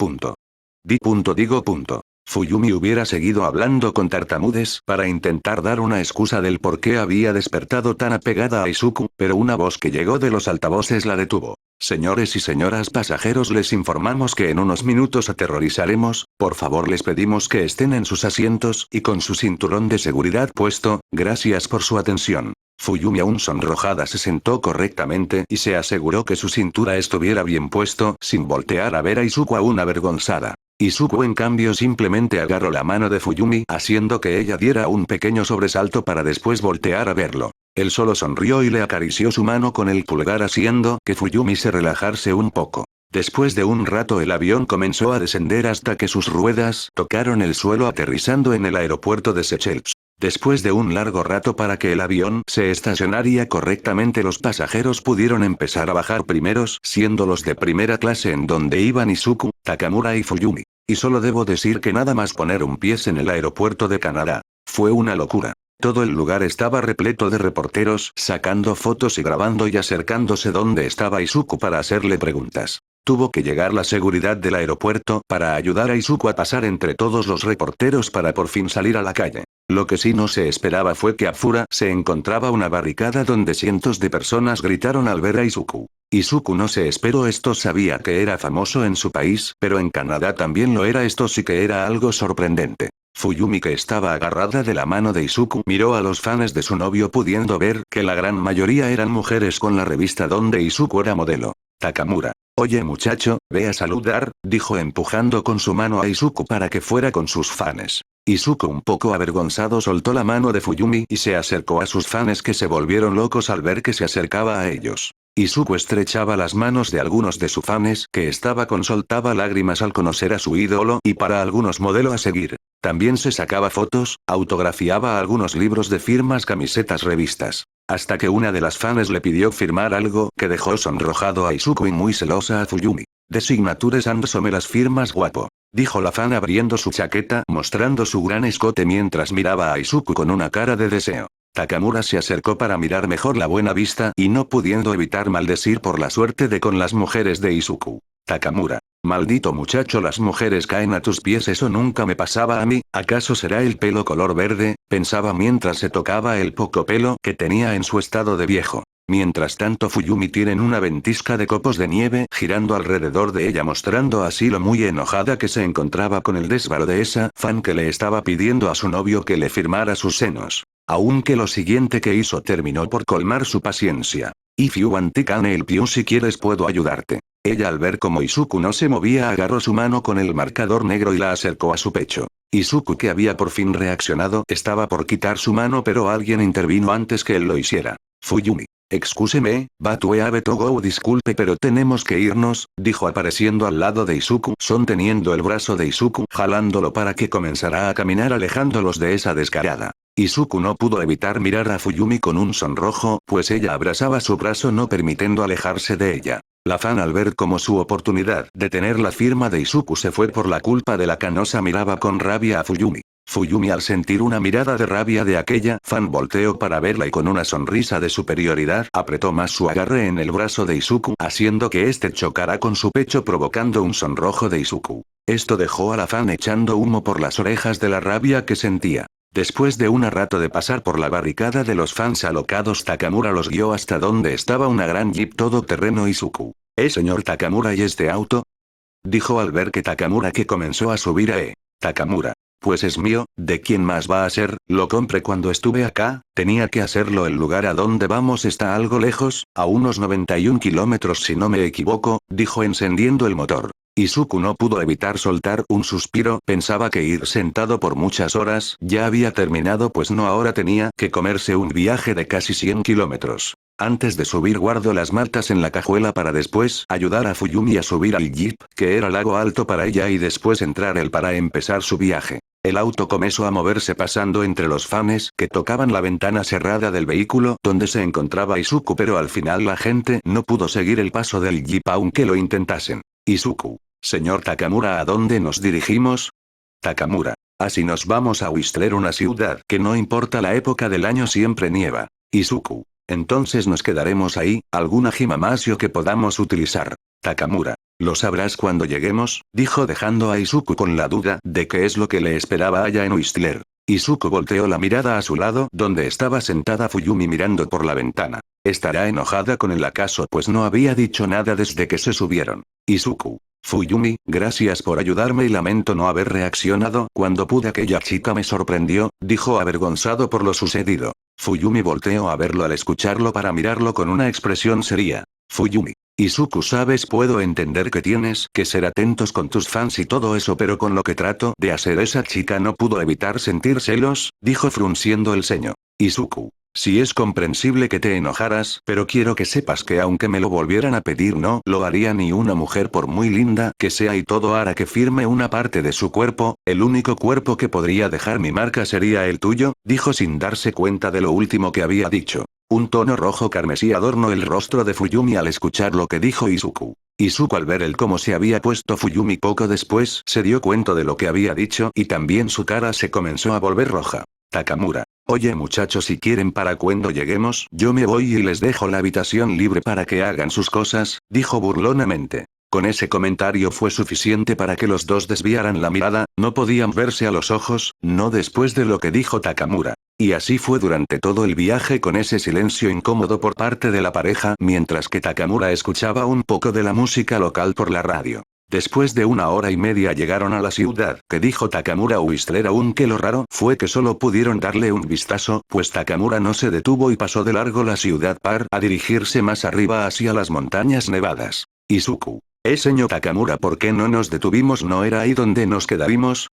Digo. Fuyumi hubiera seguido hablando con tartamudes para intentar dar una excusa del por qué había despertado tan apegada a Izuku, pero una voz que llegó de los altavoces la detuvo. Señores y señoras pasajeros, les informamos que en unos minutos aterrorizaremos, por favor les pedimos que estén en sus asientos y con su cinturón de seguridad puesto, gracias por su atención. Fuyumi aún sonrojada se sentó correctamente y se aseguró que su cintura estuviera bien puesto sin voltear a ver a Izuku aún avergonzada. Izuku en cambio simplemente agarró la mano de Fuyumi haciendo que ella diera un pequeño sobresalto para después voltear a verlo. Él solo sonrió y le acarició su mano con el pulgar haciendo que Fuyumi se relajase un poco. Después de un rato el avión comenzó a descender hasta que sus ruedas tocaron el suelo aterrizando en el aeropuerto de Seychelles. Después de un largo rato para que el avión se estacionara correctamente, los pasajeros pudieron empezar a bajar primeros, siendo los de primera clase en donde iban Izuku, Takamura y Fuyumi. Y solo debo decir que nada más poner un pie en el aeropuerto de Canadá. Fue una locura. Todo el lugar estaba repleto de reporteros, sacando fotos y grabando y acercándose donde estaba Izuku para hacerle preguntas. Tuvo que llegar la seguridad del aeropuerto para ayudar a Izuku a pasar entre todos los reporteros para por fin salir a la calle. Lo que sí no se esperaba fue que afuera se encontraba una barricada donde cientos de personas gritaron al ver a Izuku. Izuku no se esperó esto, sabía que era famoso en su país, pero en Canadá también lo era, esto sí que era algo sorprendente. Fuyumi, que estaba agarrada de la mano de Izuku, miró a los fans de su novio pudiendo ver que la gran mayoría eran mujeres con la revista donde Izuku era modelo. Takamura. Oye muchacho, ve a saludar, dijo empujando con su mano a Izuku para que fuera con sus fans. Izuku, un poco avergonzado, soltó la mano de Fuyumi y se acercó a sus fans, que se volvieron locos al ver que se acercaba a ellos. Izuku estrechaba las manos de algunos de sus fans que estaba con, soltaba lágrimas al conocer a su ídolo y para algunos modelo a seguir. También se sacaba fotos, autografiaba algunos libros de firmas, camisetas, revistas. Hasta que una de las fans le pidió firmar algo que dejó sonrojado a Izuku y muy celosa a Fuyumi. De Signatures and me las firmas, guapo, dijo la fan abriendo su chaqueta mostrando su gran escote mientras miraba a Izuku con una cara de deseo. Takamura se acercó para mirar mejor la buena vista y no pudiendo evitar maldecir por la suerte de con las mujeres de Izuku. Takamura. Maldito muchacho, las mujeres caen a tus pies, eso nunca me pasaba a mí, ¿acaso será el pelo color verde? Pensaba mientras se tocaba el poco pelo que tenía en su estado de viejo. Mientras tanto Fuyumi tiene una ventisca de copos de nieve girando alrededor de ella, mostrando así lo muy enojada que se encontraba con el desvaro de esa fan que le estaba pidiendo a su novio que le firmara sus senos. Aunque lo siguiente que hizo terminó por colmar su paciencia. If you want I can help you, si quieres puedo ayudarte. Ella, al ver cómo Izuku no se movía, agarró su mano con el marcador negro y la acercó a su pecho. Izuku, que había por fin reaccionado, estaba por quitar su mano, pero alguien intervino antes que él lo hiciera. Fuyumi. Excuse me, but we have to go, disculpe pero tenemos que irnos, dijo apareciendo al lado de Izuku, sosteniendo el brazo de Izuku, jalándolo para que comenzara a caminar alejándolos de esa descarada. Izuku no pudo evitar mirar a Fuyumi con un sonrojo, pues ella abrazaba su brazo no permitiendo alejarse de ella. La fan, al ver cómo su oportunidad de tener la firma de Izuku se fue por la culpa de la canosa, miraba con rabia a Fuyumi. Fuyumi, al sentir una mirada de rabia de aquella fan, volteó para verla y con una sonrisa de superioridad apretó más su agarre en el brazo de Izuku, haciendo que este chocara con su pecho provocando un sonrojo de Izuku. Esto dejó a la fan echando humo por las orejas de la rabia que sentía. Después de un rato de pasar por la barricada de los fans alocados, Takamura los guió hasta donde estaba una gran jeep todoterreno. Izuku. Señor Takamura, ¿y este auto? Dijo al ver que Takamura que comenzó a subir a Takamura. Pues es mío, ¿de quién más va a ser? Lo compré cuando estuve acá, tenía que hacerlo. El lugar a donde vamos está algo lejos, a unos 91 kilómetros si no me equivoco, dijo encendiendo el motor. Izuku no pudo evitar soltar un suspiro, pensaba que ir sentado por muchas horas ya había terminado, pues no, ahora tenía que comerse un viaje de casi 100 kilómetros. Antes de subir guardó las maltas en la cajuela para después ayudar a Fuyumi a subir al jeep, que era algo alto para ella, y después entrar él para empezar su viaje. El auto comenzó a moverse pasando entre los fans que tocaban la ventana cerrada del vehículo donde se encontraba Izuku, pero al final la gente no pudo seguir el paso del jeep aunque lo intentasen. Izuku. Señor Takamura, ¿a dónde nos dirigimos? Takamura. Así nos vamos a Whistler, una ciudad que no importa la época del año siempre nieva. Izuku. Entonces nos quedaremos ahí, ¿alguna gimnasio que podamos utilizar? Takamura. Lo sabrás cuando lleguemos, dijo dejando a Izuku con la duda de qué es lo que le esperaba allá en Whistler. Izuku volteó la mirada a su lado donde estaba sentada Fuyumi mirando por la ventana. ¿Estará enojada con él acaso? Pues no había dicho nada desde que se subieron. Izuku. Fuyumi, gracias por ayudarme y lamento no haber reaccionado cuando pude. Aquella chica me sorprendió, dijo avergonzado por lo sucedido. Fuyumi volteó a verlo al escucharlo para mirarlo con una expresión seria. Fuyumi. Izuku, sabes, puedo entender que tienes que ser atentos con tus fans y todo eso, pero con lo que trato de hacer esa chica no pudo evitar sentir celos, dijo frunciendo el ceño. Izuku, sí es comprensible que te enojaras, pero quiero que sepas que aunque me lo volvieran a pedir no lo haría ni una mujer por muy linda que sea, y todo hará que firme una parte de su cuerpo, el único cuerpo que podría dejar mi marca sería el tuyo, dijo sin darse cuenta de lo último que había dicho. Un tono rojo carmesí adornó el rostro de Fuyumi al escuchar lo que dijo Izuku. Izuku, al ver el cómo se había puesto Fuyumi poco después, se dio cuenta de lo que había dicho y también su cara se comenzó a volver roja. Takamura. Oye muchachos, si quieren para cuando lleguemos, yo me voy y les dejo la habitación libre para que hagan sus cosas, dijo burlonamente. Con ese comentario fue suficiente para que los dos desviaran la mirada, no podían verse a los ojos, no después de lo que dijo Takamura. Y así fue durante todo el viaje, con ese silencio incómodo por parte de la pareja, mientras que Takamura escuchaba un poco de la música local por la radio. Después de 1 hora y media llegaron a la ciudad, que dijo Takamura Whistler, aunque lo raro fue que solo pudieron darle un vistazo, pues Takamura no se detuvo y pasó de largo la ciudad para dirigirse más arriba hacia las montañas nevadas. Izuku. Señor Takamura, ¿por qué no nos detuvimos? ¿No era ahí donde nos quedamos?,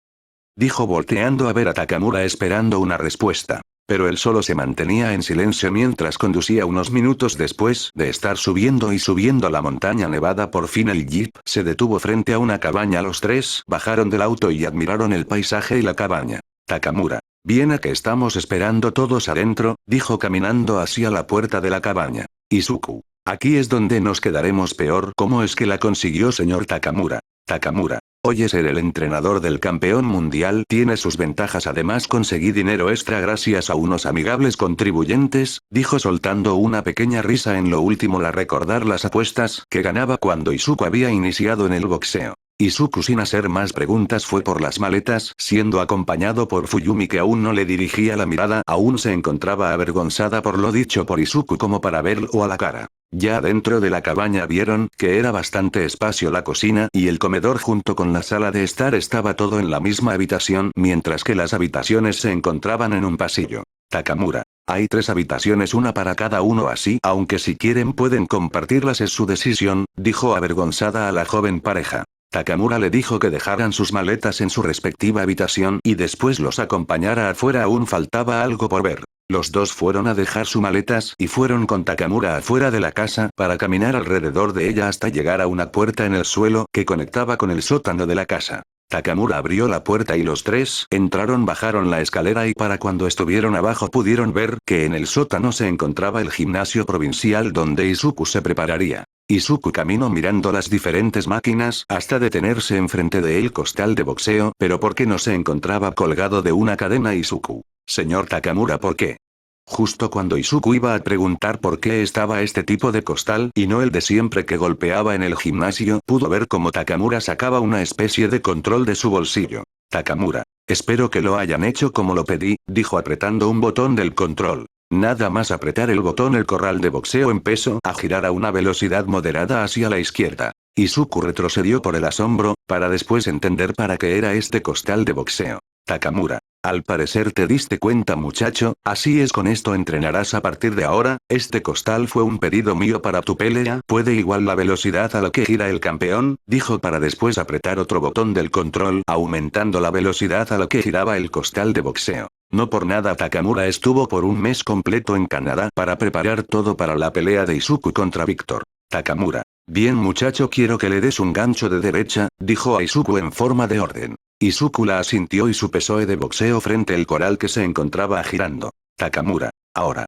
dijo volteando a ver a Takamura esperando una respuesta. Pero él solo se mantenía en silencio mientras conducía. Unos minutos después de estar subiendo y subiendo la montaña nevada, por fin el jeep se detuvo frente a una cabaña. Los tres bajaron del auto y admiraron el paisaje y la cabaña. Takamura. Bien, ¿a qué estamos esperando todos adentro?, dijo caminando hacia la puerta de la cabaña. Izuku. Aquí es donde nos quedaremos peor. ¿Cómo es que la consiguió, señor Takamura? Takamura. Oye, ser el entrenador del campeón mundial tiene sus ventajas, además conseguí dinero extra gracias a unos amigables contribuyentes, dijo soltando una pequeña risa en lo último al recordar las apuestas que ganaba cuando Izuku había iniciado en el boxeo. Izuku, sin hacer más preguntas, fue por las maletas, siendo acompañado por Fuyumi, que aún no le dirigía la mirada, aún se encontraba avergonzada por lo dicho por Izuku como para verlo a la cara. Ya dentro de la cabaña vieron que era bastante espacio la cocina y el comedor junto con la sala de estar, estaba todo en la misma habitación, mientras que las habitaciones se encontraban en un pasillo. Takamura. Hay 3 habitaciones, una para cada uno, así, aunque si quieren pueden compartirlas, es su decisión, dijo avergonzada a la joven pareja. Takamura le dijo que dejaran sus maletas en su respectiva habitación y después los acompañara afuera. Aún faltaba algo por ver. Los dos fueron a dejar sus maletas y fueron con Takamura afuera de la casa para caminar alrededor de ella hasta llegar a una puerta en el suelo que conectaba con el sótano de la casa. Takamura abrió la puerta y los tres entraron, bajaron la escalera y para cuando estuvieron abajo pudieron ver que en el sótano se encontraba el gimnasio provincial donde Izuku se prepararía. Izuku caminó mirando las diferentes máquinas hasta detenerse enfrente de el costal de boxeo, pero ¿por qué no se encontraba colgado de una cadena Izuku? Señor Takamura, ¿por qué? Justo cuando Izuku iba a preguntar por qué estaba este tipo de costal y no el de siempre que golpeaba en el gimnasio, pudo ver cómo Takamura sacaba una especie de control de su bolsillo. Takamura. Espero que lo hayan hecho como lo pedí, dijo apretando un botón del control. Nada más apretar el botón, el corral de boxeo empezó a girar a una velocidad moderada hacia la izquierda. Izuku retrocedió por el asombro, para después entender para qué era este costal de boxeo. Takamura. Al parecer te diste cuenta, muchacho, así es, con esto entrenarás a partir de ahora. Este costal fue un pedido mío para tu pelea, puede igual la velocidad a la que gira el campeón, dijo para después apretar otro botón del control, aumentando la velocidad a la que giraba el costal de boxeo. No por nada Takamura estuvo por un mes completo en Canadá para preparar todo para la pelea de Izuku contra Víctor. Takamura. Bien muchacho, quiero que le des un gancho de derecha, dijo a Izuku en forma de orden. Izuku la asintió y su pesoe de boxeo frente al coral que se encontraba girando. Takamura. Ahora.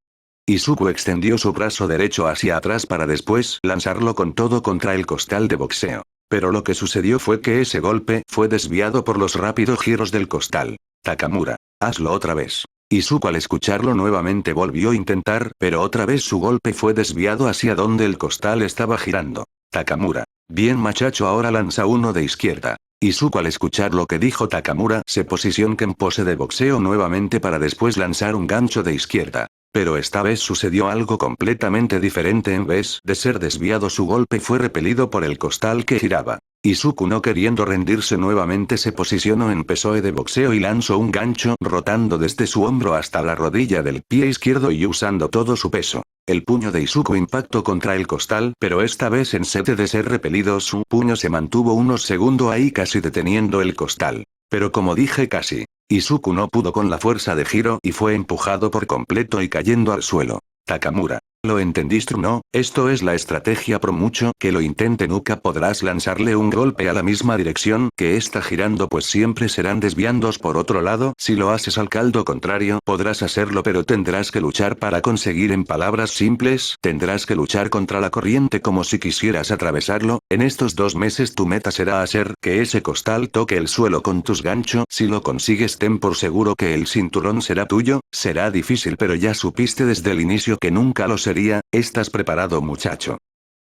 Izuku extendió su brazo derecho hacia atrás para después lanzarlo con todo contra el costal de boxeo. Pero lo que sucedió fue que ese golpe fue desviado por los rápidos giros del costal. Takamura. Hazlo otra vez. Izuku al escucharlo nuevamente volvió a intentar, pero otra vez su golpe fue desviado hacia donde el costal estaba girando. Takamura. Bien muchacho, ahora lanza uno de izquierda. Izuku al escuchar lo que dijo Takamura se posicionó en pose de boxeo nuevamente para después lanzar un gancho de izquierda. Pero esta vez sucedió algo completamente diferente. En vez de ser desviado, su golpe fue repelido por el costal que giraba. Izuku, no queriendo rendirse nuevamente, se posicionó en pose de boxeo y lanzó un gancho rotando desde su hombro hasta la rodilla del pie izquierdo y usando todo su peso. El puño de Izuku impactó contra el costal, pero esta vez en vez de ser repelido, su puño se mantuvo unos segundos ahí casi deteniendo el costal. Pero como dije casi, Izuku no pudo con la fuerza de giro y fue empujado por completo y cayendo al suelo. Takamura. ¿Lo entendiste o no? Esto es la estrategia, por mucho que lo intente nunca podrás lanzarle un golpe a la misma dirección que está girando, pues siempre serán desviándos por otro lado. Si lo haces al caldo contrario podrás hacerlo, pero tendrás que luchar para conseguir. En palabras simples, tendrás que luchar contra la corriente como si quisieras atravesarlo. En estos 2 meses tu meta será hacer que ese costal toque el suelo con tus ganchos. Si lo consigues, ten por seguro que el cinturón será tuyo. Será difícil, pero ya supiste desde el inicio que nunca lo sería. ¿Estás preparado, muchacho?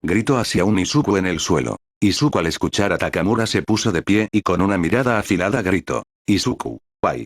Gritó hacia un Izuku en el suelo. Izuku, al escuchar a Takamura, se puso de pie y con una mirada afilada gritó: Izuku, ¡guay!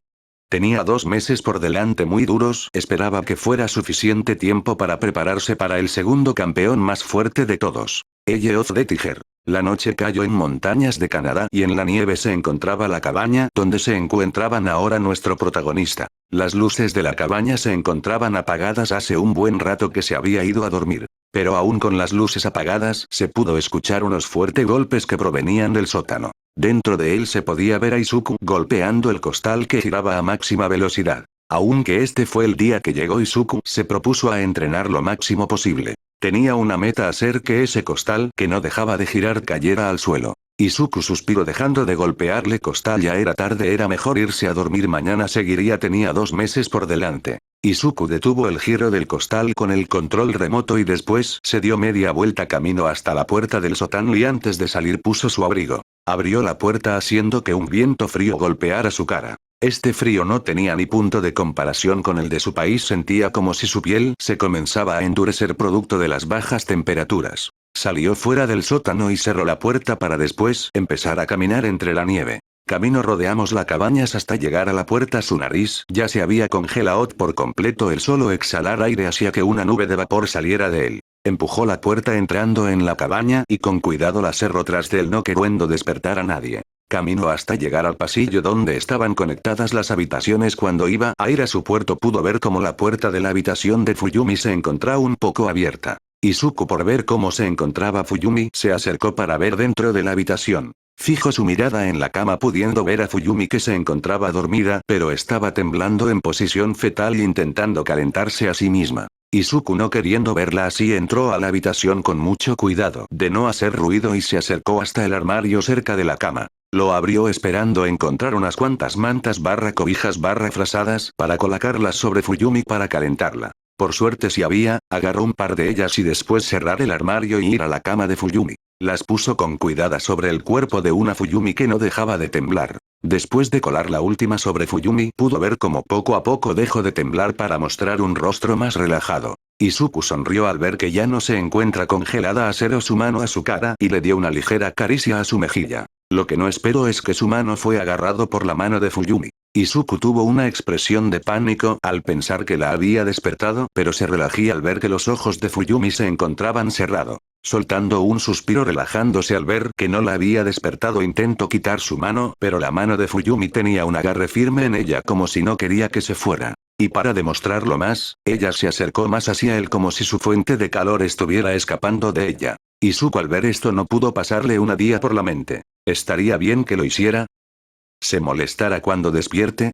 Tenía 2 meses por delante muy duros, esperaba que fuera suficiente tiempo para prepararse para el segundo campeón más fuerte de todos. Eye of the Tiger. La noche cayó en montañas de Canadá y en la nieve se encontraba la cabaña donde se encontraban ahora nuestro protagonista. Las luces de la cabaña se encontraban apagadas, hace un buen rato que se había ido a dormir. Pero aún con las luces apagadas, se pudo escuchar unos fuertes golpes que provenían del sótano. Dentro de él se podía ver a Izuku golpeando el costal que giraba a máxima velocidad. Aunque este fue el día que llegó, Izuku se propuso a entrenar lo máximo posible. Tenía una meta: hacer que ese costal que no dejaba de girar cayera al suelo. Izuku suspiró dejando de golpearle costal. Ya era tarde, era mejor irse a dormir, mañana seguiría, tenía 2 meses por delante. Izuku detuvo el giro del costal con el control remoto y después se dio media vuelta camino hasta la puerta del sótano y antes de salir puso su abrigo. Abrió la puerta haciendo que un viento frío golpeara su cara. Este frío no tenía ni punto de comparación con el de su país, sentía como si su piel se comenzaba a endurecer producto de las bajas temperaturas. Salió fuera del sótano y cerró la puerta para después empezar a caminar entre la nieve. Rodeamos la cabaña hasta llegar a la puerta. Su nariz ya se había congelado por completo, el solo exhalar aire hacía que una nube de vapor saliera de él. Empujó la puerta entrando en la cabaña y con cuidado la cerró tras de él, no queriendo despertar a nadie. Caminó hasta llegar al pasillo donde estaban conectadas las habitaciones. Cuando iba a ir a su puerto pudo ver cómo la puerta de la habitación de Fuyumi se encontraba un poco abierta. Izuku, por ver cómo se encontraba Fuyumi, se acercó para ver dentro de la habitación. Fijó su mirada en la cama pudiendo ver a Fuyumi que se encontraba dormida, pero estaba temblando en posición fetal intentando calentarse a sí misma. Izuku, no queriendo verla así, entró a la habitación con mucho cuidado de no hacer ruido y se acercó hasta el armario cerca de la cama. Lo abrió esperando encontrar unas cuantas mantas cobijas frazadas para colocarlas sobre Fuyumi para calentarla. Por suerte si había, agarró un par de ellas y después cerrar el armario y ir a la cama de Fuyumi. Las puso con cuidado sobre el cuerpo de una Fuyumi que no dejaba de temblar. Después de colar la última sobre Fuyumi, pudo ver cómo poco a poco dejó de temblar para mostrar un rostro más relajado. Izuku sonrió al ver que ya no se encuentra congelada, acercó su mano a su cara y le dio una ligera caricia a su mejilla. Lo que no esperó es que su mano fue agarrado por la mano de Fuyumi. Izuku tuvo una expresión de pánico al pensar que la había despertado, pero se relajó al ver que los ojos de Fuyumi se encontraban cerrados. Soltando un suspiro relajándose al ver que no la había despertado, intentó quitar su mano, pero la mano de Fuyumi tenía un agarre firme en ella como si no quería que se fuera. Y para demostrarlo más, ella se acercó más hacia él como si su fuente de calor estuviera escapando de ella. Izuku al ver esto no pudo pasarle una idea por la mente. ¿Estaría bien que lo hiciera? ¿Se molestará cuando despierte?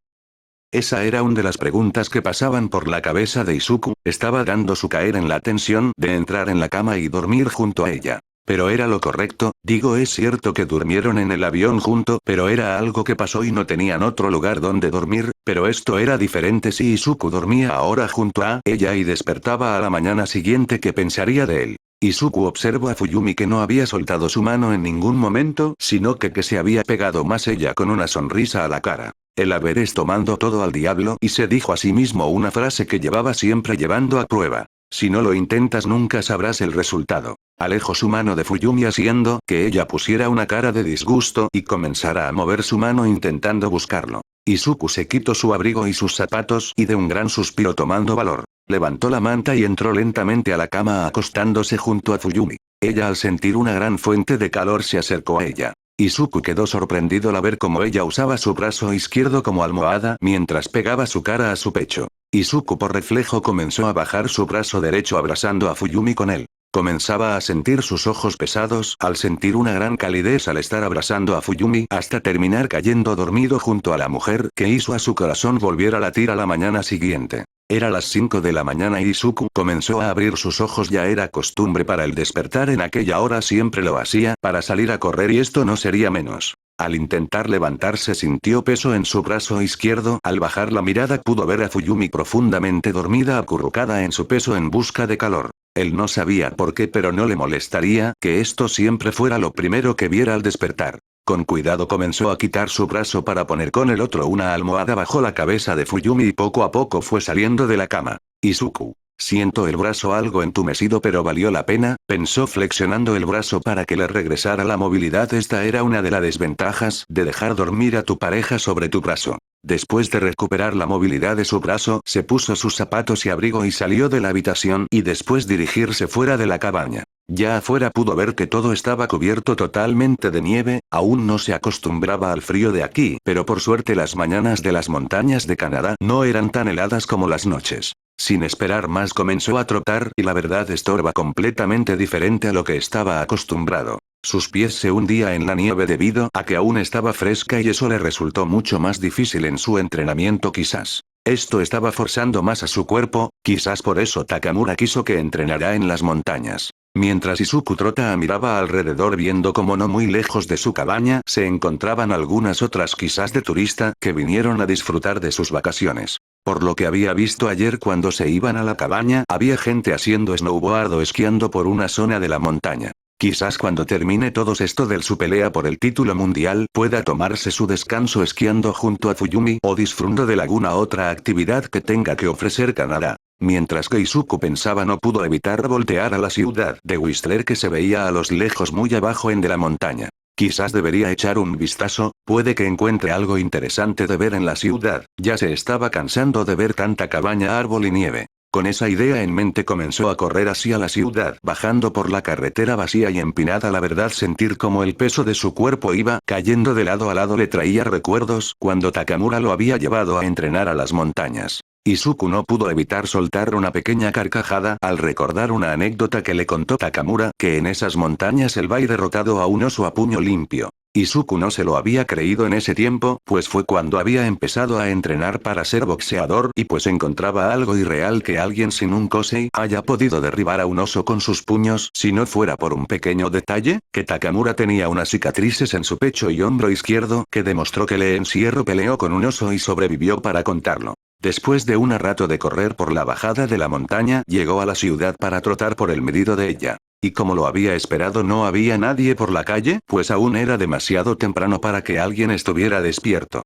Esa era una de las preguntas que pasaban por la cabeza de Izuku. Estaba dando su caer en la tensión de entrar en la cama y dormir junto a ella. Pero era lo correcto, digo, es cierto que durmieron en el avión junto, pero era algo que pasó y no tenían otro lugar donde dormir, pero esto era diferente. Si Izuku dormía ahora junto a ella y despertaba a la mañana siguiente, ¿qué pensaría de él? Izuku observó a Fuyumi que no había soltado su mano en ningún momento, sino que se había pegado más ella con una sonrisa a la cara. El haber es tomando todo al diablo, y se dijo a sí mismo una frase que llevaba siempre llevando a prueba. Si no lo intentas nunca sabrás el resultado. Alejó su mano de Fuyumi haciendo que ella pusiera una cara de disgusto y comenzara a mover su mano intentando buscarlo. Izuku se quitó su abrigo y sus zapatos y de un gran suspiro tomando valor, levantó la manta y entró lentamente a la cama acostándose junto a Fuyumi. Ella al sentir una gran fuente de calor se acercó a ella. Izuku quedó sorprendido al ver cómo ella usaba su brazo izquierdo como almohada mientras pegaba su cara a su pecho. Izuku por reflejo comenzó a bajar su brazo derecho abrazando a Fuyumi con él. Comenzaba a sentir sus ojos pesados al sentir una gran calidez al estar abrazando a Fuyumi hasta terminar cayendo dormido junto a la mujer que hizo a su corazón volviera a latir a la mañana siguiente. Era las 5 de la mañana y Izuku comenzó a abrir sus ojos. Ya era costumbre para el despertar en aquella hora, siempre lo hacía para salir a correr y esto no sería menos. Al intentar levantarse sintió peso en su brazo izquierdo. Al bajar la mirada pudo ver a Fuyumi profundamente dormida acurrucada en su peso en busca de calor. Él no sabía por qué, pero no le molestaría que esto siempre fuera lo primero que viera al despertar. Con cuidado comenzó a quitar su brazo para poner con el otro una almohada bajo la cabeza de Fuyumi y poco a poco fue saliendo de la cama. Izuku. Siento el brazo algo entumecido pero valió la pena, pensó flexionando el brazo para que le regresara la movilidad. Esta era una de las desventajas de dejar dormir a tu pareja sobre tu brazo. Después de recuperar la movilidad de su brazo, se puso sus zapatos y abrigo y salió de la habitación y después dirigirse fuera de la cabaña. Ya afuera pudo ver que todo estaba cubierto totalmente de nieve, aún no se acostumbraba al frío de aquí, pero por suerte las mañanas de las montañas de Canadá no eran tan heladas como las noches. Sin esperar más comenzó a trotar y la verdad estorba completamente diferente a lo que estaba acostumbrado. Sus pies se hundían en la nieve debido a que aún estaba fresca y eso le resultó mucho más difícil en su entrenamiento quizás. Esto estaba forzando más a su cuerpo, quizás por eso Takamura quiso que entrenara en las montañas. Mientras Izuku miraba alrededor viendo como no muy lejos de su cabaña se encontraban algunas otras quizás de turista que vinieron a disfrutar de sus vacaciones. Por lo que había visto ayer cuando se iban a la cabaña había gente haciendo snowboard o esquiando por una zona de la montaña. Quizás cuando termine todo esto de su pelea por el título mundial pueda tomarse su descanso esquiando junto a Fuyumi o disfrutando de alguna otra actividad que tenga que ofrecer Canadá. Mientras que Izuku pensaba no pudo evitar voltear a la ciudad de Whistler que se veía a los lejos muy abajo en de la montaña. Quizás debería echar un vistazo, puede que encuentre algo interesante de ver en la ciudad, ya se estaba cansando de ver tanta cabaña, árbol y nieve. Con esa idea en mente comenzó a correr hacia la ciudad bajando por la carretera vacía y empinada. La verdad sentir como el peso de su cuerpo iba cayendo de lado a lado le traía recuerdos cuando Takamura lo había llevado a entrenar a las montañas. Izuku no pudo evitar soltar una pequeña carcajada al recordar una anécdota que le contó Takamura, que en esas montañas él va y derrotado a un oso a puño limpio. Izuku no se lo había creído en ese tiempo, pues fue cuando había empezado a entrenar para ser boxeador y pues encontraba algo irreal que alguien sin un kosei haya podido derribar a un oso con sus puños si no fuera por un pequeño detalle, que Takamura tenía unas cicatrices en su pecho y hombro izquierdo que demostró que el encierro peleó con un oso y sobrevivió para contarlo. Después de un rato de correr por la bajada de la montaña llegó a la ciudad para trotar por el medido de ella. Y como lo había esperado no había nadie por la calle, pues aún era demasiado temprano para que alguien estuviera despierto.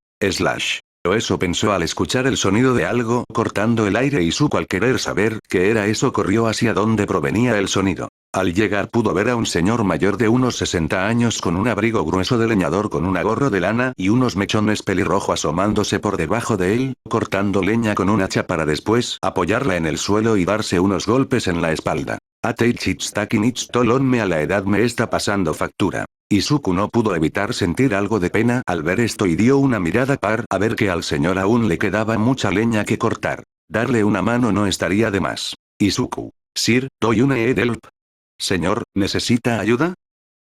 O eso pensó al escuchar el sonido de algo cortando el aire y Izuku al querer saber qué era eso corrió hacia donde provenía el sonido. Al llegar pudo ver a un señor mayor de unos 60 años con un abrigo grueso de leñador con una gorro de lana y unos mechones pelirrojo asomándose por debajo de él, cortando leña con un hacha para después apoyarla en el suelo y darse unos golpes en la espalda. Ateichitstakinich tolonme a la edad me está pasando factura. Izuku no pudo evitar sentir algo de pena al ver esto y dio una mirada a ver que al señor aún le quedaba mucha leña que cortar. Darle una mano no estaría de más. Izuku. Sir, doy una help. Señor, ¿necesita ayuda?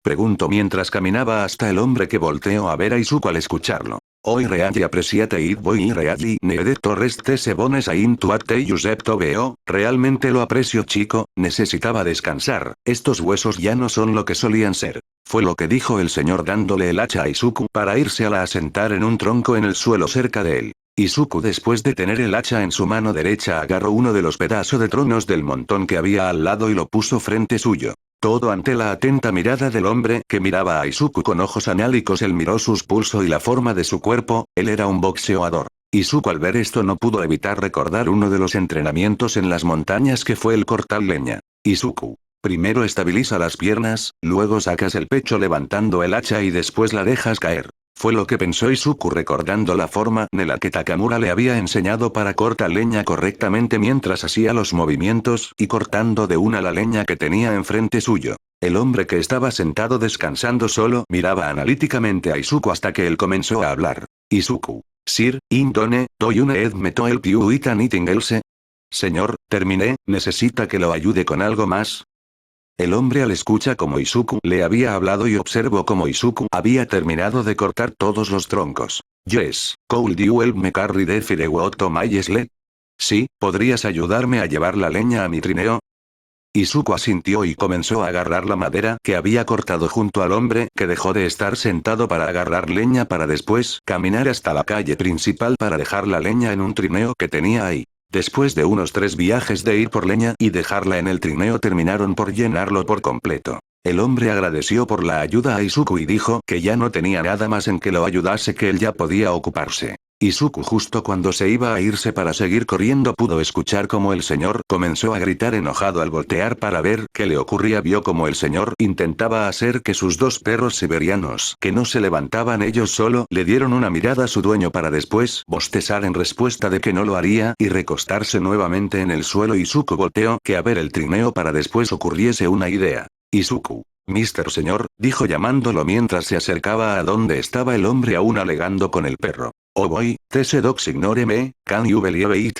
Preguntó mientras caminaba hasta el hombre que volteó a ver a Izuku al escucharlo. Hoy reali apreciate it voy reali neede torres te sebones a intuate Giuseppe veo, realmente lo aprecio chico, necesitaba descansar, estos huesos ya no son lo que solían ser. Fue lo que dijo el señor dándole el hacha a Izuku para irse a asentar en un tronco en el suelo cerca de él. Izuku después de tener el hacha en su mano derecha agarró uno de los pedazos de tronos del montón que había al lado y lo puso frente suyo. Todo ante la atenta mirada del hombre que miraba a Izuku con ojos análicos. Él miró sus pulsos y la forma de su cuerpo, él era un boxeador. Izuku al ver esto no pudo evitar recordar uno de los entrenamientos en las montañas que fue el cortar leña. Izuku. Primero estabiliza las piernas, luego sacas el pecho levantando el hacha y después la dejas caer. Fue lo que pensó Izuku recordando la forma en la que Takamura le había enseñado para cortar leña correctamente mientras hacía los movimientos y cortando de una la leña que tenía enfrente suyo. El hombre que estaba sentado descansando solo miraba analíticamente a Izuku hasta que él comenzó a hablar. Izuku. Sir, Indone, doy una ed meto el piu itan eating else. Señor, terminé, ¿necesita que lo ayude con algo más? El hombre al escucha como Izuku le había hablado y observó como Izuku había terminado de cortar todos los troncos. Yes, could you help me carry the firewood to my sled? Sí, ¿podrías ayudarme a llevar la leña a mi trineo? Izuku asintió y comenzó a agarrar la madera que había cortado junto al hombre que dejó de estar sentado para agarrar leña para después caminar hasta la calle principal para dejar la leña en un trineo que tenía ahí. Después de unos 3 viajes de ir por leña y dejarla en el trineo terminaron por llenarlo por completo. El hombre agradeció por la ayuda a Izuku y dijo que ya no tenía nada más en que lo ayudase, que él ya podía ocuparse. Izuku justo cuando se iba a irse para seguir corriendo pudo escuchar como el señor comenzó a gritar enojado. Al voltear para ver qué le ocurría vio como el señor intentaba hacer que sus 2 perros siberianos que no se levantaban ellos solo le dieron una mirada a su dueño para después bostezar en respuesta de que no lo haría y recostarse nuevamente en el suelo. Izuku volteó que a ver el trineo para después ocurriese una idea. Izuku. Mister Señor, dijo llamándolo mientras se acercaba a donde estaba el hombre aún alegando con el perro. Oh boy, this dogs ignore me, can you believe it?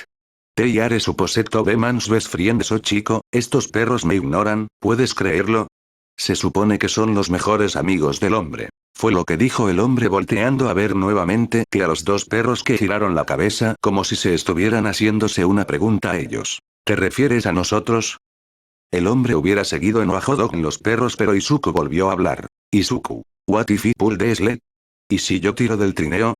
They are supposed to be man's best friends. Oh chico, estos perros me ignoran, ¿puedes creerlo? Se supone que son los mejores amigos del hombre. Fue lo que dijo el hombre volteando a ver nuevamente que a los 2 perros que giraron la cabeza como si se estuvieran haciéndose una pregunta a ellos. ¿Te refieres a nosotros? El hombre hubiera seguido enojado con los perros pero Izuku volvió a hablar. Izuku. What if I pull the sled? ¿Y si yo tiro del trineo?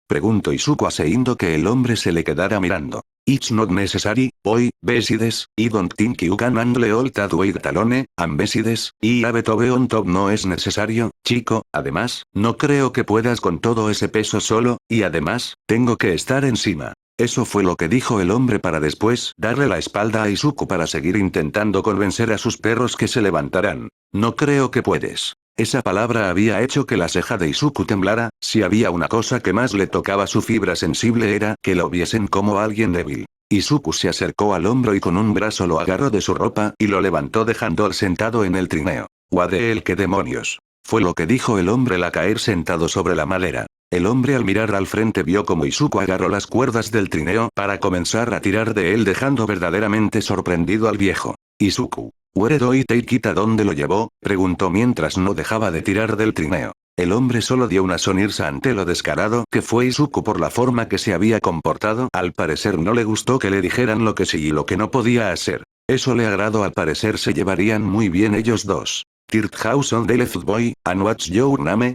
Preguntó Izuku haciendo que el hombre se le quedara mirando. It's not necessary, boy, besides, I don't think you can handle all that weight alone, and besides, I have to be on top. No es necesario, chico, además, no creo que puedas con todo ese peso solo, y además, tengo que estar encima. Eso fue lo que dijo el hombre para después darle la espalda a Izuku para seguir intentando convencer a sus perros que se levantaran. No creo que puedes. Esa palabra había hecho que la ceja de Izuku temblara. Si había una cosa que más le tocaba su fibra sensible era que lo viesen como alguien débil. Izuku se acercó al hombro y con un brazo lo agarró de su ropa y lo levantó dejándolo sentado en el trineo. ¡Guade qué demonios! Fue lo que dijo el hombre al caer sentado sobre la madera. El hombre al mirar al frente vio como Izuku agarró las cuerdas del trineo para comenzar a tirar de él dejando verdaderamente sorprendido al viejo. Izuku. ¿Where do I take it? ¿A dónde lo llevó? Preguntó mientras no dejaba de tirar del trineo. El hombre solo dio una sonrisa ante lo descarado que fue Izuku por la forma que se había comportado. Al parecer no le gustó que le dijeran lo que sí y lo que no podía hacer. Eso le agradó. Al parecer se llevarían muy bien ellos dos. Third house on the left boy, and what's your name?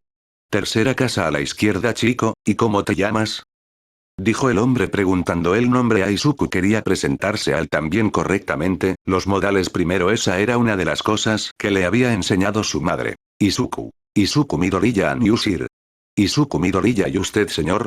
Tercera casa a la izquierda chico, ¿y cómo te llamas? Dijo el hombre preguntando el nombre a Izuku. Quería presentarse al también correctamente, los modales primero. Esa era una de las cosas que le había enseñado su madre. Izuku. Izuku Midoriya and you sir. Izuku Midoriya y usted señor.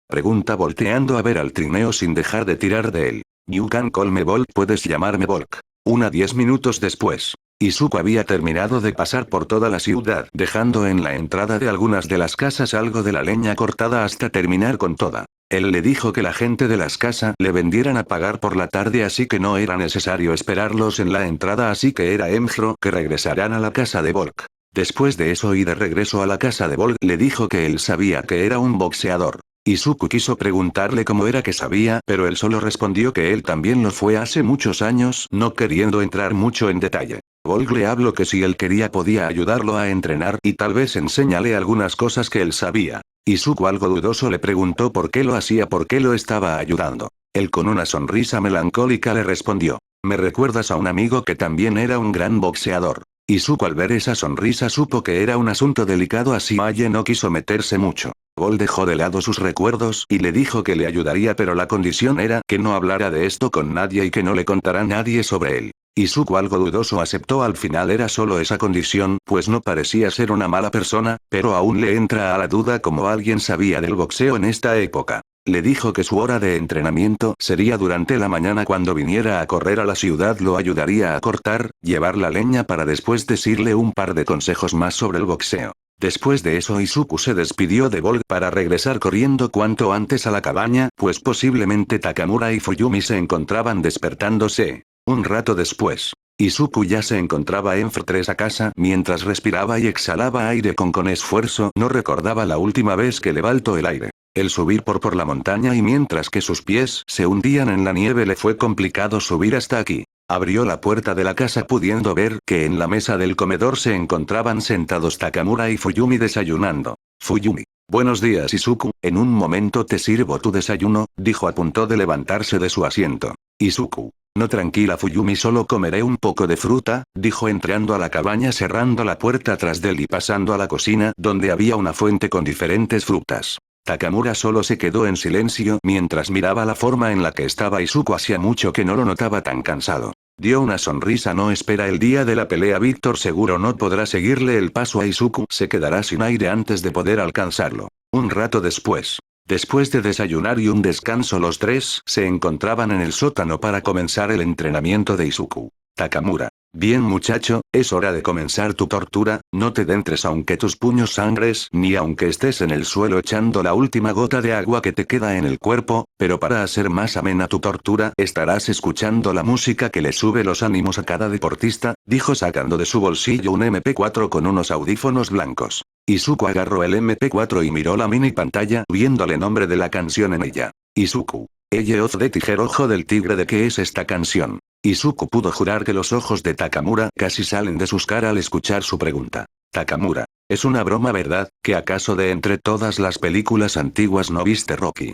Pregunta volteando a ver al trineo sin dejar de tirar de él. You can call me Volk, puedes llamarme Volk. 10 minutos después. Izuku había terminado de pasar por toda la ciudad dejando en la entrada de algunas de las casas algo de la leña cortada hasta terminar con toda. Él le dijo que la gente de las casas le vendieran a pagar por la tarde así que no era necesario esperarlos en la entrada, así que era Emjro que regresarán a la casa de Volk. Después de eso y de regreso a la casa de Volk le dijo que él sabía que era un boxeador. Izuku quiso preguntarle cómo era que sabía, pero él solo respondió que él también lo fue hace muchos años, no queriendo entrar mucho en detalle. Volk le habló que si él quería podía ayudarlo a entrenar y tal vez enseñarle algunas cosas que él sabía. Izuku algo dudoso le preguntó por qué lo hacía, por qué lo estaba ayudando. Él con una sonrisa melancólica le respondió. Me recuerdas a un amigo que también era un gran boxeador. Izuku al ver esa sonrisa supo que era un asunto delicado, así Maye no quiso meterse mucho. Volk dejó de lado sus recuerdos y le dijo que le ayudaría, pero la condición era que no hablara de esto con nadie y que no le contara a nadie sobre él. Izuku algo dudoso aceptó. Al final era solo esa condición, pues no parecía ser una mala persona, pero aún le entra a la duda cómo alguien sabía del boxeo en esta época. Le dijo que su hora de entrenamiento sería durante la mañana. Cuando viniera a correr a la ciudad lo ayudaría a cortar, llevar la leña para después decirle un par de consejos más sobre el boxeo. Después de eso Izuku se despidió de Volk para regresar corriendo cuanto antes a la cabaña, pues posiblemente Takamura y Fuyumi se encontraban despertándose. Un rato después, Izuku ya se encontraba en esa casa mientras respiraba y exhalaba aire con esfuerzo. No recordaba la última vez que levantó el aire. El subir por la montaña y mientras que sus pies se hundían en la nieve le fue complicado subir hasta aquí. Abrió la puerta de la casa pudiendo ver que en la mesa del comedor se encontraban sentados Takamura y Fuyumi desayunando. Fuyumi. Buenos días Izuku, en un momento te sirvo tu desayuno, dijo a punto de levantarse de su asiento. Izuku. No tranquila Fuyumi solo comeré un poco de fruta, dijo entrando a la cabaña cerrando la puerta tras de él y pasando a la cocina donde había una fuente con diferentes frutas. Takamura solo se quedó en silencio mientras miraba la forma en la que estaba Izuku hacía mucho que no lo notaba tan cansado. Dio una sonrisa no espera el día de la pelea Víctor seguro no podrá seguirle el paso a Izuku se quedará sin aire antes de poder alcanzarlo. Un rato después. Después de desayunar y un descanso los tres se encontraban en el sótano para comenzar el entrenamiento de Izuku. Takamura. Bien muchacho, es hora de comenzar tu tortura, no te dentres aunque tus puños sangres ni aunque estés en el suelo echando la última gota de agua que te queda en el cuerpo, pero para hacer más amena tu tortura estarás escuchando la música que le sube los ánimos a cada deportista, dijo sacando de su bolsillo un MP4 con unos audífonos blancos. Izuku agarró el MP4 y miró la mini pantalla viéndole nombre de la canción en ella. Izuku. Eye of the Tiger ojo del tigre ¿de qué es esta canción? Izuku pudo jurar que los ojos de Takamura casi salen de sus caras al escuchar su pregunta. Takamura. Es una broma ¿verdad? ¿Que acaso de entre todas las películas antiguas no viste Rocky?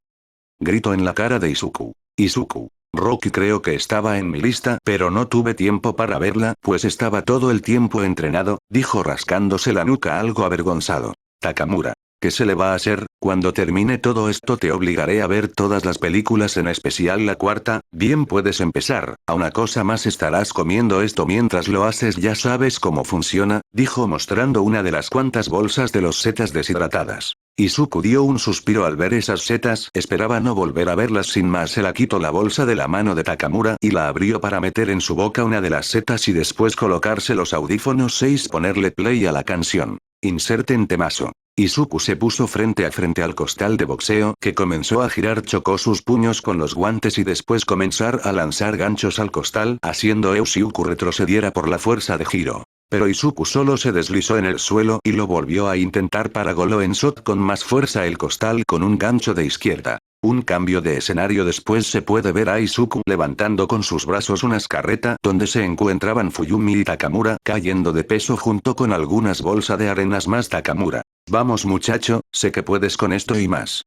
Gritó en la cara de Izuku. Izuku. Rocky creo que estaba en mi lista pero no tuve tiempo para verla pues estaba todo el tiempo entrenado, dijo rascándose la nuca algo avergonzado. Takamura. ¿Qué se le va a hacer? Cuando termine todo esto te obligaré a ver todas las películas en especial la cuarta, bien puedes empezar, a una cosa más estarás comiendo esto mientras lo haces ya sabes cómo funciona, dijo mostrando una de las cuantas bolsas de los setas deshidratadas. Izuku dio un suspiro al ver esas setas, esperaba no volver a verlas sin más se la quitó la bolsa de la mano de Takamura y la abrió para meter en su boca una de las setas y después colocarse los audífonos 6 ponerle play a la canción. Inserten temazo. Izuku se puso frente a frente al costal de boxeo que comenzó a girar chocó sus puños con los guantes y después comenzar a lanzar ganchos al costal haciendo Izuku retrocediera por la fuerza de giro. Pero Izuku solo se deslizó en el suelo y lo volvió a intentar para goló en shot con más fuerza el costal con un gancho de izquierda. Un cambio de escenario después se puede ver a Izuku levantando con sus brazos una carreta donde se encontraban Fuyumi y Takamura cayendo de peso junto con algunas bolsas de arenas más Takamura. Vamos muchacho, sé que puedes con esto y más.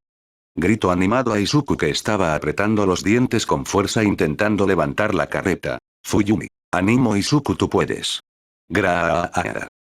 Gritó animado a Izuku que estaba apretando los dientes con fuerza intentando levantar la carreta. Fuyumi. Animo Izuku tú puedes.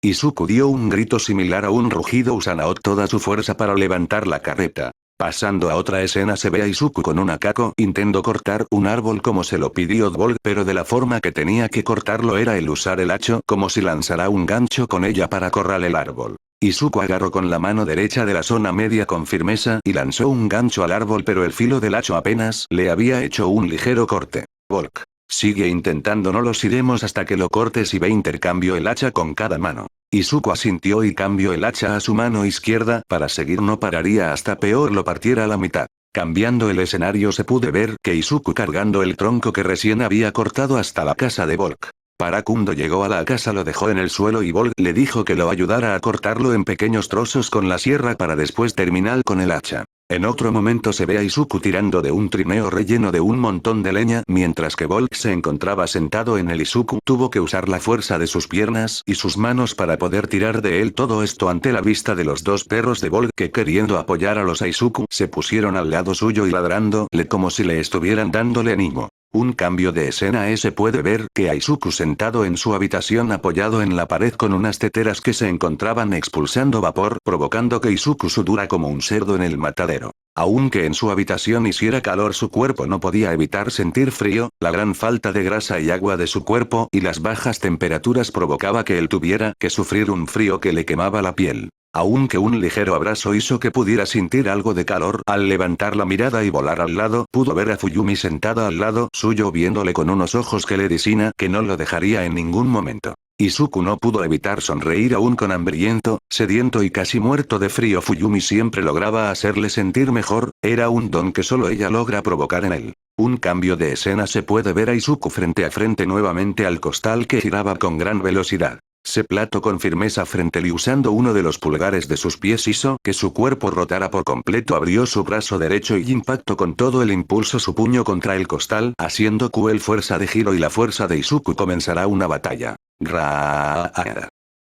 Izuku dio un grito similar a un rugido usando toda su fuerza para levantar la carreta. Pasando a otra escena se ve a Izuku con una Kako intentando cortar un árbol como se lo pidió Dvol pero de la forma que tenía que cortarlo era el usar el hacho como si lanzara un gancho con ella para correr el árbol. Izuku agarró con la mano derecha de la zona media con firmeza y lanzó un gancho al árbol pero el filo del hacho apenas le había hecho un ligero corte. Volk. Sigue intentando no los iremos hasta que lo cortes y ve intercambio el hacha con cada mano. Izuku asintió y cambió el hacha a su mano izquierda para seguir no pararía hasta peor lo partiera a la mitad. Cambiando el escenario se pude ver que Izuku cargando el tronco que recién había cortado hasta la casa de Volk. Para cuando llegó a la casa lo dejó en el suelo y Volk le dijo que lo ayudara a cortarlo en pequeños trozos con la sierra para después terminar con el hacha. En otro momento se ve a Izuku tirando de un trineo relleno de un montón de leña mientras que Volk se encontraba sentado en el Izuku tuvo que usar la fuerza de sus piernas y sus manos para poder tirar de él todo esto ante la vista de los dos perros de Volk que queriendo apoyar a los Izuku se pusieron al lado suyo y ladrándole como si le estuvieran dándole ánimo. Un cambio de escena se puede ver que Izuku sentado en su habitación apoyado en la pared con unas teteras que se encontraban expulsando vapor provocando que Izuku sudara como un cerdo en el matadero. Aunque en su habitación hiciera calor su cuerpo no podía evitar sentir frío, la gran falta de grasa y agua de su cuerpo y las bajas temperaturas provocaba que él tuviera que sufrir un frío que le quemaba la piel. Aunque un ligero abrazo hizo que pudiera sentir algo de calor, al levantar la mirada y volar al lado, pudo ver a Fuyumi sentada al lado suyo viéndole con unos ojos que le decían que no lo dejaría en ningún momento. Izuku no pudo evitar sonreír aún con hambriento, sediento y casi muerto de frío. Fuyumi siempre lograba hacerle sentir mejor, era un don que solo ella logra provocar en él. Un cambio de escena se puede ver a Izuku frente a frente nuevamente al costal que giraba con gran velocidad. Se plató con firmeza frente a él y usando uno de los pulgares de sus pies hizo que su cuerpo rotara por completo. Abrió su brazo derecho y impactó con todo el impulso su puño contra el costal, haciendo que el fuerza de giro y la fuerza de Izuku comenzará una batalla. Gra.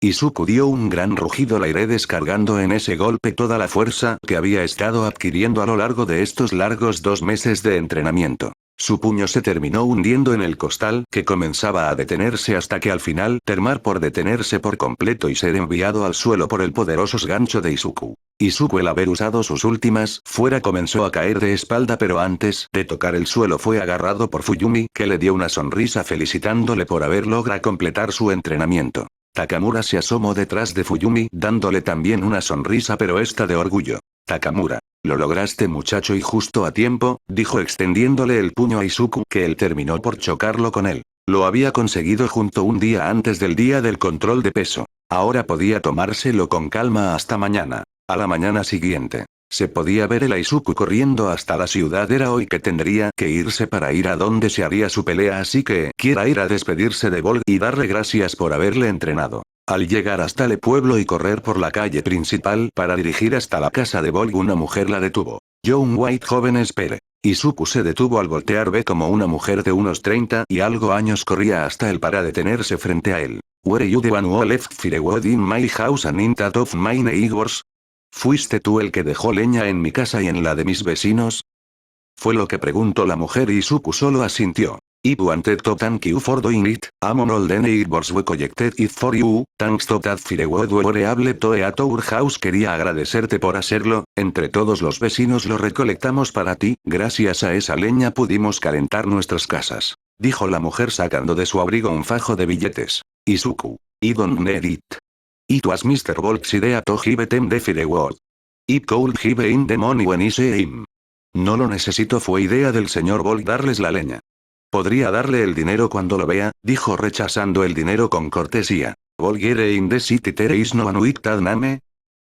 Izuku dio un gran rugido al aire descargando en ese golpe toda la fuerza que había estado adquiriendo a lo largo de estos largos 2 meses de entrenamiento. Su puño se terminó hundiendo en el costal que comenzaba a detenerse hasta que al final terminar por detenerse por completo y ser enviado al suelo por el poderoso gancho de Izuku. Izuku al haber usado sus últimas fuera comenzó a caer de espalda pero antes de tocar el suelo fue agarrado por Fuyumi que le dio una sonrisa felicitándole por haber logrado completar su entrenamiento. Takamura se asomó detrás de Fuyumi dándole también una sonrisa pero esta de orgullo. Takamura. Lo lograste muchacho y justo a tiempo, dijo extendiéndole el puño a Izuku que él terminó por chocarlo con él. Lo había conseguido junto un día antes del día del control de peso. Ahora podía tomárselo con calma hasta mañana. A la mañana siguiente. Se podía ver el Izuku corriendo hasta la ciudad. Era hoy que tendría que irse para ir a donde se haría su pelea así que quiera ir a despedirse de Volg y darle gracias por haberle entrenado. Al llegar hasta el pueblo y correr por la calle principal para dirigir hasta la casa de Volg una mujer la detuvo. John White joven espere. Izuku se detuvo al voltear ve como una mujer de unos 30 y algo años corría hasta él para detenerse frente a él. Were you the one who left firewood in my house and in that of my neighbors? ¿Fuiste tú el que dejó leña en mi casa y en la de mis vecinos? Fue lo que preguntó la mujer y Izuku solo asintió. I wanted to thank you for doing it, among all the neighbors we collected it for you, thanks to that firewood we were able to at our house. Quería agradecerte por hacerlo, entre todos los vecinos lo recolectamos para ti, gracias a esa leña pudimos calentar nuestras casas. Dijo la mujer sacando de su abrigo un fajo de billetes. Izuku. I don't need it. It was Mr. Volk's idea to give them the firewood. It could give him the money when I see him. No lo necesito, fue idea del señor Volk darles la leña. Podría darle el dinero cuando lo vea, dijo rechazando el dinero con cortesía. Volgere in the city there is no one with that name.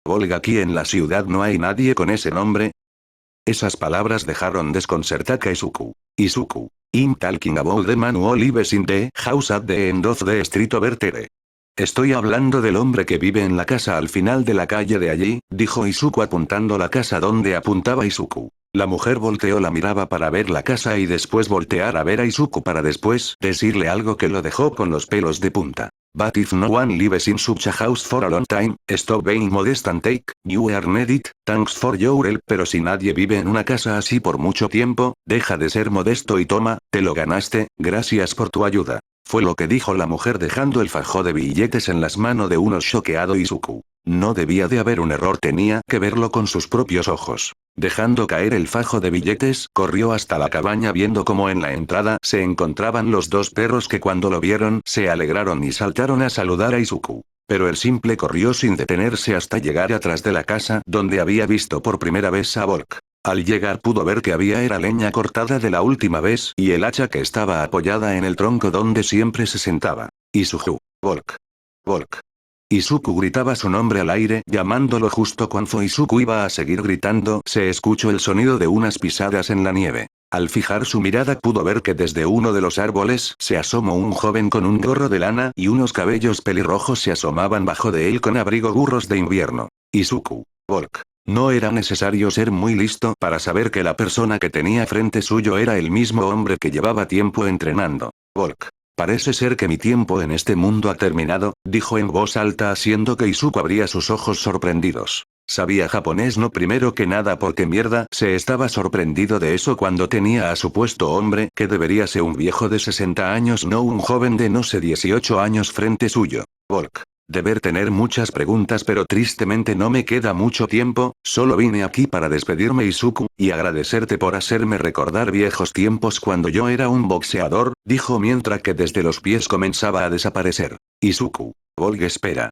Volga, aquí en la ciudad no hay nadie con ese nombre. Esas palabras dejaron desconcertada a Izuku. Izuku. I'm talking about the man who lives in the house at the end of the street over there. Estoy hablando del hombre que vive en la casa al final de la calle de allí, dijo Izuku apuntando la casa donde apuntaba Izuku. La mujer volteó la mirada para ver la casa y después voltear a ver a Izuku para después decirle algo que lo dejó con los pelos de punta. But if no one lives in such a house for a long time, stop being modest and take, you are needed, thanks for your help. Pero si nadie vive en una casa así por mucho tiempo, deja de ser modesto y toma, te lo ganaste, gracias por tu ayuda. Fue lo que dijo la mujer dejando el fajo de billetes en las manos de uno choqueado Izuku. No debía de haber un error, tenía que verlo con sus propios ojos. Dejando caer el fajo de billetes, corrió hasta la cabaña viendo cómo en la entrada se encontraban los dos perros que cuando lo vieron se alegraron y saltaron a saludar a Izuku. Pero el simple corrió sin detenerse hasta llegar atrás de la casa donde había visto por primera vez a Volk. Al llegar pudo ver que había era leña cortada de la última vez y el hacha que estaba apoyada en el tronco donde siempre se sentaba. Izuku. Volk. Volk. Izuku gritaba su nombre al aire llamándolo justo cuando Izuku iba a seguir gritando se escuchó el sonido de unas pisadas en la nieve. Al fijar su mirada pudo ver que desde uno de los árboles se asomó un joven con un gorro de lana y unos cabellos pelirrojos se asomaban bajo de él con abrigo burros de invierno. Izuku. Volk. No era necesario ser muy listo para saber que la persona que tenía frente suyo era el mismo hombre que llevaba tiempo entrenando. Volk. Parece ser que mi tiempo en este mundo ha terminado, dijo en voz alta haciendo que Izuku abría sus ojos sorprendidos. Sabía japonés no primero que nada porque mierda se estaba sorprendido de eso cuando tenía a supuesto hombre que debería ser un viejo de 60 años no un joven de no sé 18 años frente suyo. Volk. Deber tener muchas preguntas pero tristemente no me queda mucho tiempo, solo vine aquí para despedirme Izuku, y agradecerte por hacerme recordar viejos tiempos cuando yo era un boxeador, dijo mientras que desde los pies comenzaba a desaparecer. Izuku. Volk espera.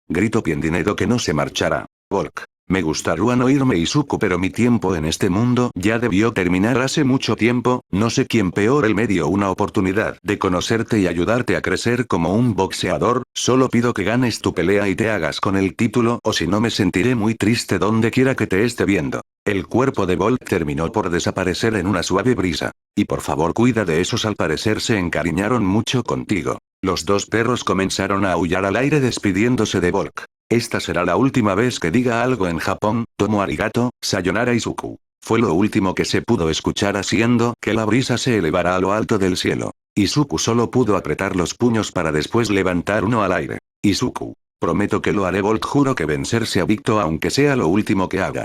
Grito bien dinero que no se marchará. Volk. Me gustaría no irme Izuku, pero mi tiempo en este mundo ya debió terminar hace mucho tiempo, no sé quién peor él me dio una oportunidad de conocerte y ayudarte a crecer como un boxeador, solo pido que ganes tu pelea y te hagas con el título o si no me sentiré muy triste donde quiera que te esté viendo. El cuerpo de Bolt terminó por desaparecer en una suave brisa. Y por favor cuida de esos, al parecer se encariñaron mucho contigo. Los dos perros comenzaron a aullar al aire despidiéndose de Volk. Esta será la última vez que diga algo en Japón, tomo arigato, sayonara Izuku. Fue lo último que se pudo escuchar haciendo que la brisa se elevara a lo alto del cielo. Izuku solo pudo apretar los puños para después levantar uno al aire. Izuku. Prometo que lo haré Bolt, juro que vencerse a Victo aunque sea lo último que haga.